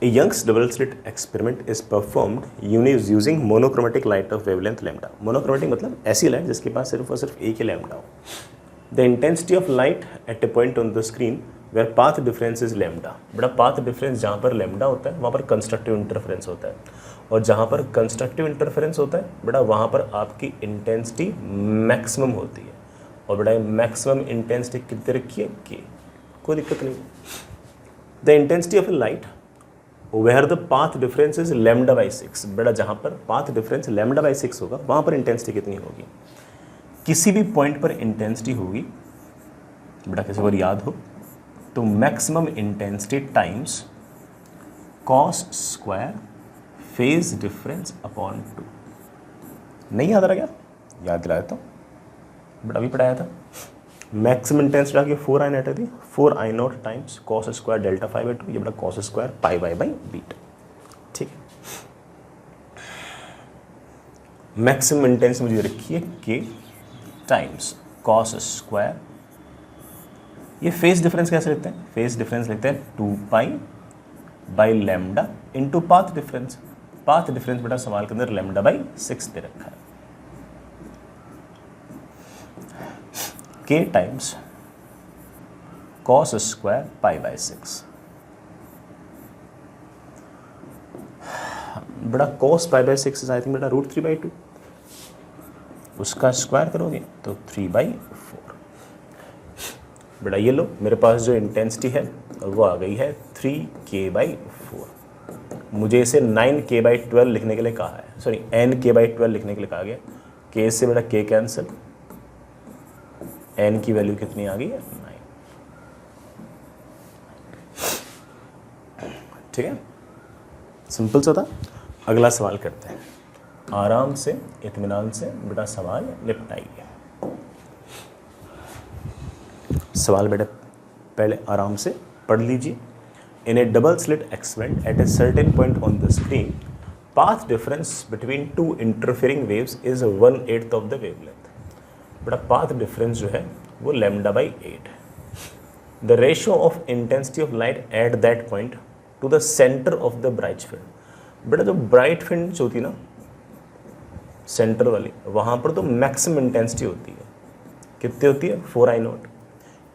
A Young's double slit experiment is performed using monochromatic light of wavelength lambda. Monochromatic मतलब ऐसी लाइट जिसके पास सिर्फ और सिर्फ एक ही लैम्डा हो। The intensity of light at a point on the screen where path difference is lambda. बड़ा path difference जहाँ पर lambda होता है वहाँ पर constructive interference होता है, और जहाँ पर constructive interference होता है बेटा वहाँ पर आपकी intensity maximum होती है। और बेटा maximum intensity कितनी रखी है? K। कोई दिक्कत नहीं। The intensity of a light where the path difference is lambda by 6। बेटा जहाँ पर path difference lambda by 6 होगा वहाँ पर intensity कितनी होगी? किसी भी पॉइंट पर इंटेंसिटी होगी बेटा, किसी को याद हो तो maximum intensity times cos square phase difference upon 2। नहीं याद रहा क्या? याद दिलाया था, बट अभी पढ़ाया था। मैक्सिमम इंटेंसिटी आगे 4 आई नॉट थी, 4 I not times cos square delta 5/2, ये बड़ा cos square pi by beta. ठीक है, मैक्सिमम इंटेंसिटी मुझे रखी है के टाइम्स कॉस स्क्वायर। ये फेज डिफरेंस कैसे लिखते हैं? फेज डिफरेंस लिखते हैं 2 pi by lambda into path difference. Path difference बेटा सवाल के अंदर लैम्डा बाई 6 दे रखा है। K times cos square pi by 6। बेटा cos pi by 6 is I think बेटा √3/2। उसका स्क्वायर करोगे तो 3/4। बेटा ये लो, मेरे पास जो इंटेंसिटी है वो आ गई है 3K/4। मुझे इसे 9K/12 लिखने के लिए कहा है, सॉरी NK/12 लिखने के लिए कहा गया। K से बेटा K कैंसिल, N की वैल्यू कितनी आ गई है? 9। ठीक है, सिंपल सा था। अगला सवाल करते हैं, आराम से इत्मीनान से बेटा सवाल निपटाइए। सवाल बेटा पहले आराम से पढ़ लीजिए। In a double slit experiment at a certain point on the screen, path difference between 2 interfering waves is 1/8 of the wavelength. बेटा पाथ डिफरेंस जो है वो λ/8 है। The ratio of intensity of light at that point to the centre of the bright field. बेटा जो ब्राइट फील्ड जो होती है ना सेंटर वाली, वहाँ पर तो मैक्सिमम इंटेंसिटी होती है। कितनी होती है? 4 I नॉट।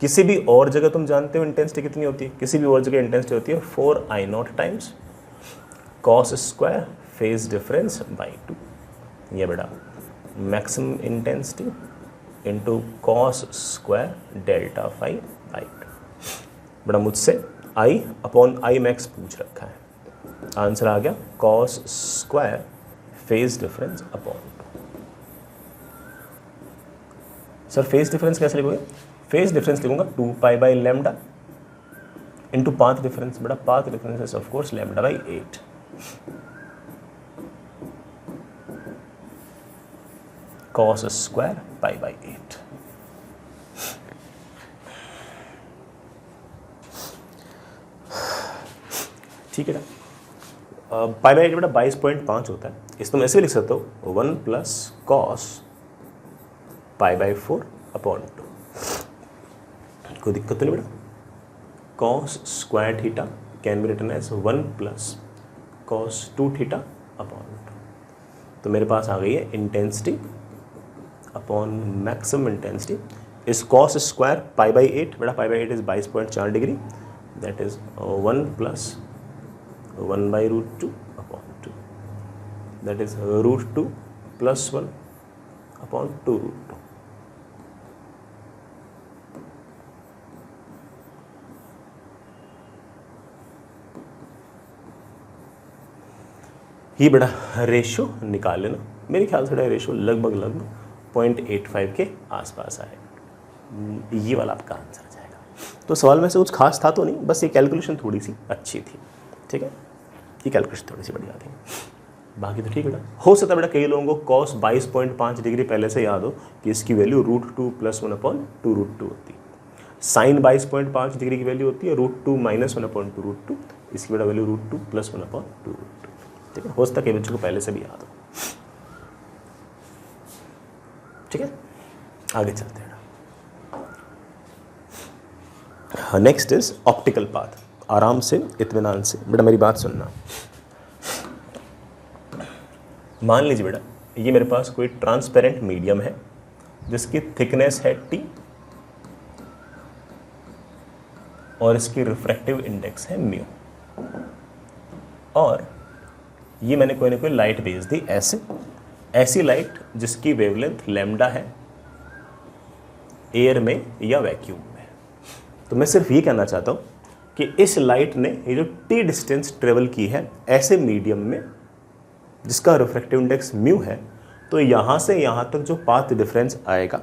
किसी भी और जगह तुम जानते हो इंटेंसिटी कितनी होती है? किसी भी और जगह इंटेंसिटी होती है 4 I not times cos square phase difference by 2। ये बेटा maximum intensity into cos square delta 5/2। बेटा मुझसे I/I मैक्स पूछ रखा है, आंसर आ गया cos square phase difference upon 2। Sir phase difference कैसे लिखोगे? फेज डिफरेंस लिखूंगा 2 pi by lambda into path difference. बेटा path difference is of course λ/8। Cos square pi by 8। ठीक है ना, पाई बाई 8 बेटा 22.5 होता है। इस तुम ऐसे भी लिख सकते हो 1 plus cos pi by 4 upon 2। कोई दिक्कत तो नहीं बेटा। Cos square theta can be written as 1 plus cos 2 theta upon 2। तो मेरे पास आ गई है इंटेंसिटी अपॉन मैक्सिमम इंटेंसिटी इस कॉस स्क्वायर पाई बाई 8। बेटा pi by 8 is 22.4 degree, that is 1 plus 1/√2 upon 2, that is √2 plus 1 upon 2√2। ये बड़ा रेशियो निकाल लेना। मेरे ख्याल से रेशियो लगभग 0.85 के आसपास आएगा। ये वाला आपका आंसर आ जाएगा। तो सवाल में से कुछ खास था तो नहीं, बस ये कैलकुलेशन थोड़ी सी अच्छी थी। ठीक है, ये कैलकुलेशन थोड़ी सी बढ़िया थी, बाकी तो ठीक है बेटा। हो सकता है बेटा कई लोगों को cos 22.5 डिग्री पहले से याद हो कि इसकी वैल्यू √2 प्लस 1 अपॉन 2√2 होती है। साइन 22.5 डिग्री की वैल्यू होती है √2 माइनस 1 अपॉन 2√2। इसकी बेटा वैल्यू √2 प्लस 1 अपॉन 2√2। ठीक है, हो सकता है कई बच्चों को पहले से भी याद हो। ठीक है, आगे चलते हैं। Next is optical path. आराम से इत्मीनान से बेटा मेरी बात सुनना। मान लीजिए बेटा ये मेरे पास कोई ट्रांसपेरेंट मीडियम है जिसकी थिकनेस है T और इसकी रिफ्रैक्टिव इंडेक्स है म्यू, और ये मैंने कोई ना कोई लाइट भेज दी ऐसी लाइट जिसकी वेवलेंथ लैम्डा है एयर में या वैक्यूम में। तो मैं सिर्फ ये कहना चाहता हूँ कि इस लाइट ने ये जो T डिस्टेंस ट्रेवल की है ऐसे मीडियम में जिसका रिफ्रैक्टिव इंडेक्स म्यू है, तो यहाँ से यहाँ तक जो पाथ डिफरेंस आएगा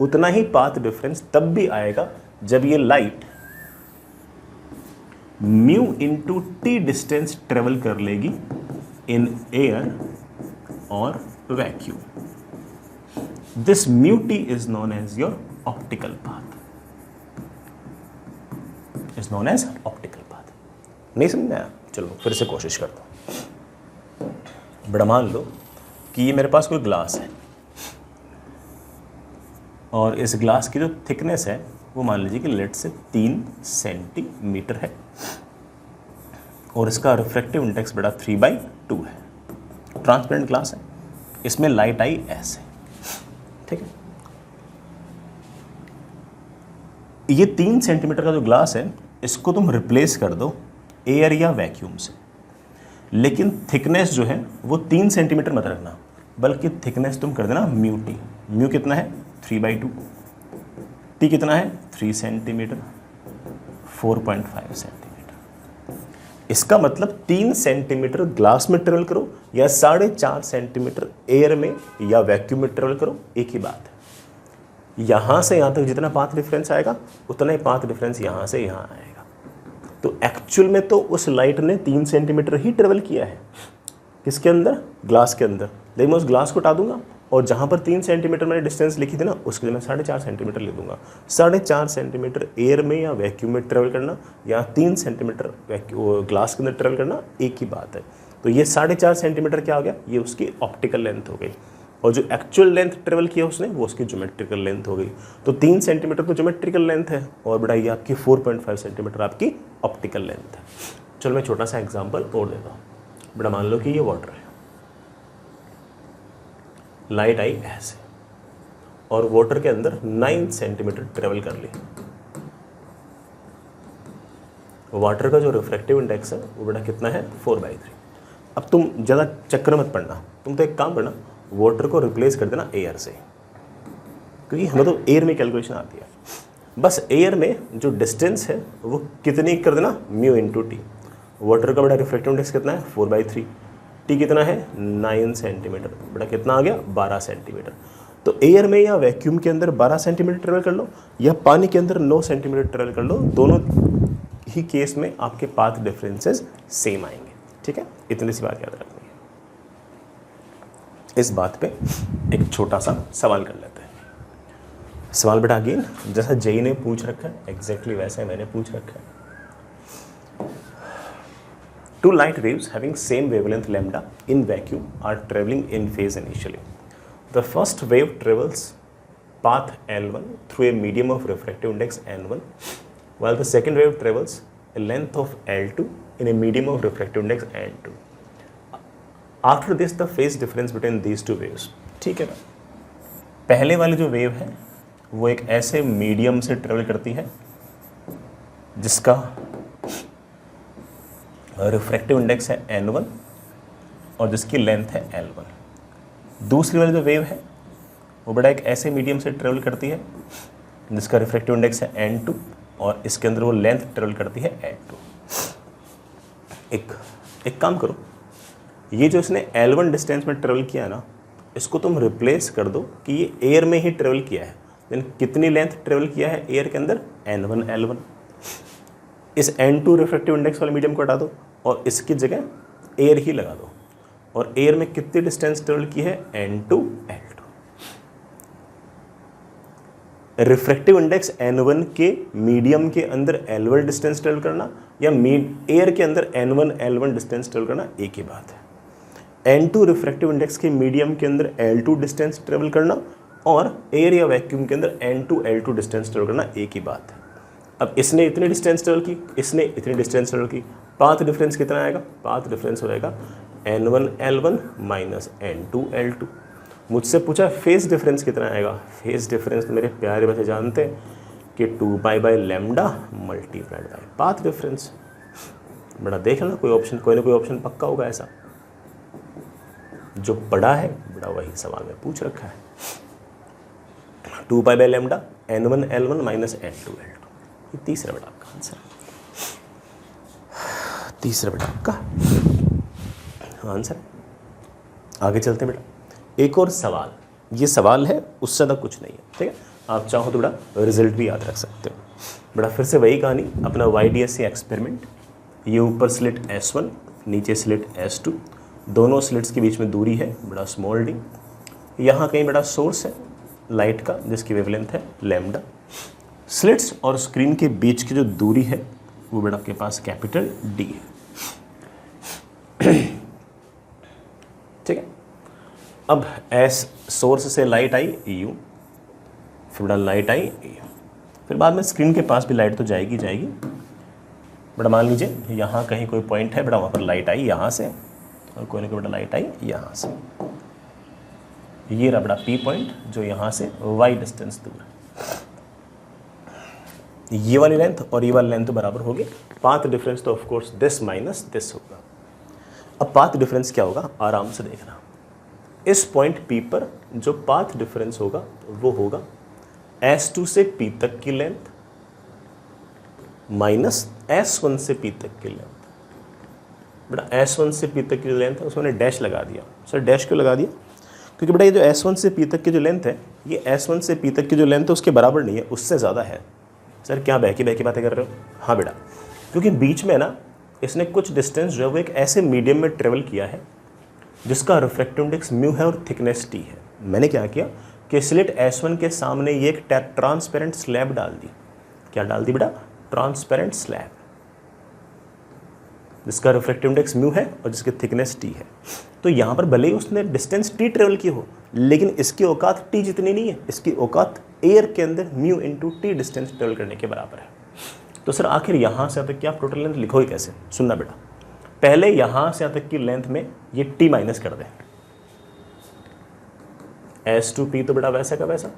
उतना ही पाथ डिफरेंस तब भी आएगा जब ये light mu into t distance travel कर लेगी इन एयर और vacuum. This mu t is known as your optical path. Is known as optical path. नहीं समझ में आया? चलो फिर से कोशिश करता हूं. बड़ा मान लो कि ये मेरे पास कोई ग्लास है और इस ग्लास की जो थिकनेस है वो मान लीजिए कि लेट से 3 सेंटीमीटर है और इसका रिफ्रैक्टिव इंडेक्स बड़ा 3/2 है. ट्रांसपेरेंट ग्लास है, इसमें लाइट आई ऐसे, ठीक है. ये 3 सेंटीमीटर का जो ग्लास है इसको तुम रिप्लेस कर दो एयर या वैक्यूम से, लेकिन थिकनेस जो है वो 3 सेंटीमीटर मत रखना, बल्कि थिकनेस तुम कर देना म्यू टी. म्यू कितना है? 3/2. टी कितना है? 3 सेंटीमीटर, 4.5 सेंटीमीटर. इसका मतलब 3 सेंटीमीटर ग्लास में ट्रेवल करो या 4.5 सेंटीमीटर एयर में या वैक्यूम में ट्रेवल करो, एक ही बात है. यहां से यहां तक जितना पाथ डिफरेंस आएगा उतना ही पाथ डिफरेंस यहां से यहां आएगा. तो एक्चुअल में तो उस लाइट ने 3 सेंटीमीटर ही ट्रेवल किया है. किसके अंदर? ग्लास के अंदर. लेकिन मैं उस ग्लास को हटा दूंगा और जहाँ पर 3 सेंटीमीटर मैंने डिस्टेंस लिखी थी ना, उसके लिए मैं 4.5 सेंटीमीटर ले दूंगा. 4.5 सेंटीमीटर एयर में या वैक्यूम में ट्रेवल करना या 3 सेंटीमीटर ग्लास के अंदर ट्रेवल करना एक ही बात है. तो ये 4.5 सेंटीमीटर क्या हो गया? ये उसकी ऑप्टिकल लेंथ हो गई, और जो एक्चुअल लेंथ ट्रेवल किया उसने वो उसकी ज्योमेट्रिकल लेंथ हो गई. तो 3 सेंटीमीटर तो ज्योमेट्रिकल लेंथ है और बड़ा ये आपकी 4.5 सेंटीमीटर आपकी ऑप्टिकल लेंथ है. चलो मैं छोटा सा एग्जाम्पल और देता हूँ. बड़ा मान लो कि ये वाटर है, लाइट आई ऐसे और वाटर के अंदर 9 सेंटीमीटर ट्रेवल कर ली. वाटर का जो रिफ्रैक्टिव इंडेक्स है वो बेटा कितना है? 4/3. अब तुम ज़्यादा चक्कर मत पड़ना, तुम तो एक काम करना, वाटर को रिप्लेस कर देना एयर से, क्योंकि हमें तो एयर में कैलकुलेशन आती है. बस एयर में जो डिस्टेंस है वो कितनी कर देना? Mu into T. वाटर का बड़ा रिफ्रैक्टिव इंडेक्स कितना है? 4/3. टी कितना है? 9 सेंटीमीटर. बड़ा कितना आ गया? 12 सेंटीमीटर. तो एयर में या वैक्यूम के अंदर 12 सेंटीमीटर ट्रेवल कर लो या पानी के अंदर 9 सेंटीमीटर ट्रेवल कर लो, दोनों ही केस में आपके पाथ डिफरेंसेस सेम आएंगे. ठीक है, इतनी सी बात याद रखनी है. इस बात पे एक छोटा सा सवाल कर लेते हैं. सवाल बेटा अगेन जैसा जेई ने पूछ रखा है एग्जैक्टली वैसा मैंने पूछ रखा है. Two light waves having same wavelength lambda in vacuum are traveling in phase initially. The first wave travels path L1 through a medium of refractive index N1, while the second wave travels a length of L2 in a medium of refractive index N2. After this, the phase difference between these two waves. ठीक है ना? पहले वाली जो वेव है वो एक ऐसे मीडियम से ट्रेवल करती है जिसका रिफ्रैक्टिव इंडेक्स है N1 और जिसकी लेंथ है L1. दूसरी वाली जो वेव है वो बड़ा एक ऐसे मीडियम से ट्रेवल करती है जिसका रिफ्रैक्टिव इंडेक्स है N2 और इसके अंदर वो लेंथ ट्रेवल करती है N2. एक काम करो, ये जो इसने L1 डिस्टेंस में ट्रेवल किया ना, इसको तुम रिप्लेस कर दो कि ये एयर में ही ट्रेवल किया है. देन कितनी लेंथ ट्रेवल किया है एयर के अंदर? N1 L1. इस N2 रिफ्रैक्टिव इंडेक्स वाले मीडियम को हटा दो और इसकी जगह एयर ही लगा दो, और एयर में कितनी डिस्टेंस ट्रेवल की है? N2 L2. Refractive index N1 के मीडियम के अंदर L1 डिस्टेंस ट्रेवल करना या एयर के अंदर N1 L1 डिस्टेंस ट्रेवल करना एक ही बात है. N2 रिफ्रैक्टिव इंडेक्स के मीडियम के अंदर L2 डिस्टेंस ट्रेवल करना और एयर या वैक्यूम के अंदर N2 L2 डिस्टेंस ट्रेवल करना एक ही बात है. अब इसने इतनी डिस्टेंस ट्रेवल की, इसने इतनी डिस्टेंस ट्रेवल की, पाथ डिफरेंस कितना आएगा? पाथ डिफरेंस हो जाएगा N1 L1 minus N2 L2. मुझसे पूछा फेज डिफरेंस कितना आएगा? फेज डिफरेंस तो मेरे प्यारे बच्चे जानते हैं कि 2π/λ मल्टीप्लाइड बाय पाथ डिफरेंस. बड़ा देख लेना, कोई ऑप्शन, कोई ना कोई ऑप्शन पक्का होगा ऐसा. जो पढ़ा है बड़ा वही सवाल में पूछ रखा है. 2π/λ N1 L1 minus N2 L2. ये तीसरा बेटा आपका आंसर. तीसरा बेटा आपका आंसर. आगे चलते हैं बेटा. एक और सवाल, ये सवाल है उससे ज़्यादा कुछ नहीं है. ठीक है, आप चाहो तो बेटा रिजल्ट भी याद रख सकते हो. बेटा फिर से वही कहानी, अपना YDSC एक्सपेरिमेंट ये ऊपर स्लिट S1, नीचे स्लिट S2, दोनों स्लिट्स के बीच में दूरी है बड़ा स्मॉल d। यहाँ कहीं बड़ा सोर्स है लाइट का जिसकी वेवलेंथ है लैम्डा। स्लिट्स और स्क्रीन के बीच की जो दूरी है वो बड़ा आपके पास कैपिटल D है। ठीक है, अब एस सोर्स से लाइट आई U, फिर बड़ा लाइट आई U, फिर बाद में स्क्रीन के पास भी लाइट तो जाएगी जाएगी। बड़ा मान लीजिए यहाँ कहीं कोई पॉइंट है, बड़ा वहाँ पर लाइट आई यहाँ से और कोई ना कोई बड़ा लाइट आई यहाँ से। ये रहा बड़ा P पॉइंट जो यहाँ से Y डिस्टेंस दूर है। ये वाली लेंथ और ये वाली लेंथ तो बराबर होगी। पाथ डिफरेंस तो of course this minus this होगा। अब पाथ डिफरेंस क्या होगा आराम से देखना। इस पॉइंट P पर जो पाथ डिफरेंस होगा वो होगा S2 से P तक की लेंथ माइनस S1 से P तक की लेंथ। बेटा S1 से P तक की जो लेंथ है उसमें डैश लगा दिया। सर डैश क्यों लगा दिया? क्योंकि बेटा ये जो S1 से P तक की जो लेंथ है ये S1 से P तक की जो लेंथ है उसके बराबर नहीं है, उससे ज़्यादा है। सर क्या बहकी बहकी बातें कर रहे हो? हाँ बेटा, क्योंकि बीच में ना इसने कुछ डिस्टेंस जो है वो एक ऐसे मीडियम में ट्रेवल किया है जिसका रिफ्रैक्टिव इंडेक्स म्यू है और थिकनेस T है। मैंने क्या किया कि स्लिट S1 के सामने ये एक ट्रांसपेरेंट स्लैब डाल दी। क्या डाल दी बेटा? ट्रांसपेरेंट स्लैब, जिसका रिफ्रैक्टिव इंडेक्स म्यू है और जिसकी थिकनेस T है। तो यहाँ पर भले ही उसने डिस्टेंस T ट्रेवल की हो लेकिन इसकी औकात T जितनी नहीं है, इसकी औकात एयर के अंदर mu into T distance travel करने के बराबर है। तो सर आखिर यहाँ से तक की आप टोटल लेंथ लिखोगे कैसे? सुनना बेटा, पहले यहाँ से तक की लेंथ में ये T माइनस कर दें। S2P तो बेटा वैसा का वैसा,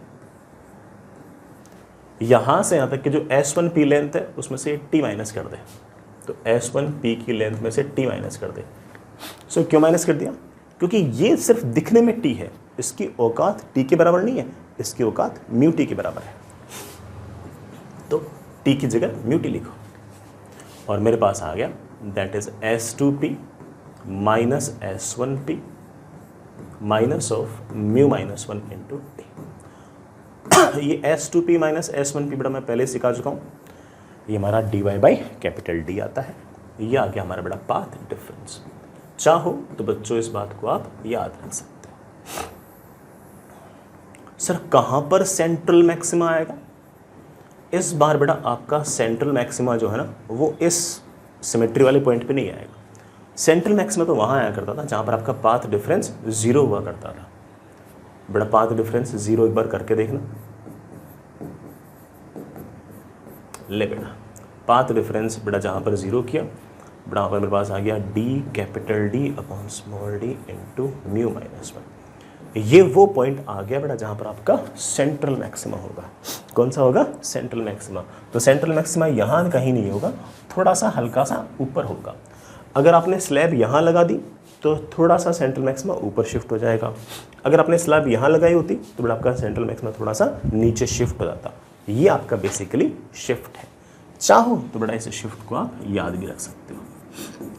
यहाँ से यहाँ तक की जो S1P लेंथ है उसमें से T माइनस कर दे। तो S1P की लेंथ में से T माइनस कर दे। सो क्यों माइनस कर दिया? क्योंकि ये सिर्फ दिखने में T है, इसकी औकात T के बराबर नहीं है, इसकी औकात म्यू T के बराबर है। तो T की जगह म्यू T लिखो और मेरे पास आ गया that is S2P minus S1P minus of mu minus 1 into T। ये S2P माइनस S1P बड़ा मैं पहले सिखा चुका हूँ। ये हमारा dy बाई कैपिटल D आता है। ये आ गया हमारा बड़ा पाथ डिफरेंस। चाहो तो बच्चों इस बात को आप याद रख सकते हो। सर कहाँ पर सेंट्रल मैक्सिमा आएगा? इस बार बेटा आपका सेंट्रल मैक्सिमा जो है ना वो इस सिमेट्री वाले पॉइंट पे नहीं आएगा। सेंट्रल मैक्सिमा तो वहाँ आया करता था जहाँ पर आपका पाथ डिफरेंस 0 हुआ करता था। बड़ा पाथ डिफरेंस 0 एक बार करके देखना। ले बेटा पाथ डिफरेंस बेटा जहाँ पर 0 किया बड़ा वहाँ पर मेरे पास आ गया D capital D upon small d into mu minus 1। ये वो पॉइंट आ गया बेटा जहाँ पर आपका सेंट्रल मैक्सिमा होगा। कौन सा होगा? Central maxima. तो सेंट्रल मैक्सिमा यहाँ कहीं नहीं होगा, थोड़ा सा हल्का सा ऊपर होगा। अगर आपने स्लैब यहाँ लगा दी तो थोड़ा सा सेंट्रल मैक्सिमा ऊपर शिफ्ट हो जाएगा। अगर आपने स्लैब यहाँ लगाई होती तो बड़ा आपका सेंट्रल मैक्सिमा थोड़ा सा नीचे शिफ्ट हो जाता। ये आपका बेसिकली शिफ्ट है। चाहो तो बड़ा इस शिफ्ट को आप याद भी रख सकते हो,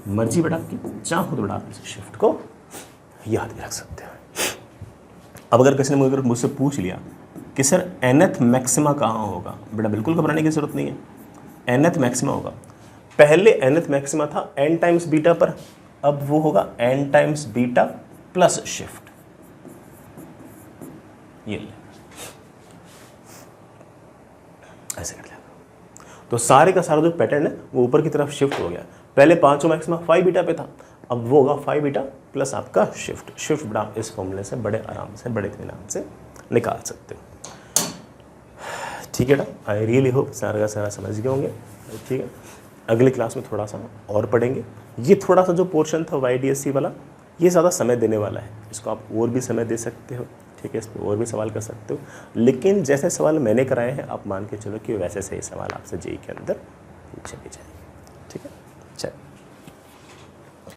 मर्जी बेटा आपकी। चाहो तो बड़ा आप इस शिफ्ट को याद भी रख सकते हो। अब अगर किसी ने मुझसे पूछ लिया कि सर nth मैक्सिमा कहाँ होगा, बेटा बिल्कुल घबराने की जरूरत नहीं है। nth मैक्सिमा होगा, पहले nth मैक्सिमा था n टाइम्स बीटा पर, अब वो होगा n times beta plus shift. ये ले ऐसे कर लिया। तो सारे का सारा जो पैटर्न है वो ऊपर की तरफ शिफ्ट हो गया। पहले 5 मैक्सिमा 5 बीटा पे था, अब वो होगा 5 बीटा प्लस आपका शिफ्ट बेटा इस फॉर्मूले से बड़े आराम से बड़े इत्मीनान से निकाल सकते हो। ठीक है बेटा, आई रियली होप सारा का सारा समझ गए होंगे। ठीक है, अगली क्लास में थोड़ा सा और पढ़ेंगे। ये थोड़ा सा जो पोर्शन था YDSC वाला ये ज़्यादा समय देने वाला है, इसको आप और भी समय दे सकते हो। ठीक है, इस पर और भी सवाल कर सकते हो, लेकिन जैसे सवाल मैंने कराए हैं आप मान के चलो कि वैसे सही सवाल आपसे जेईई के अंदर पूछे भी जाएंगे।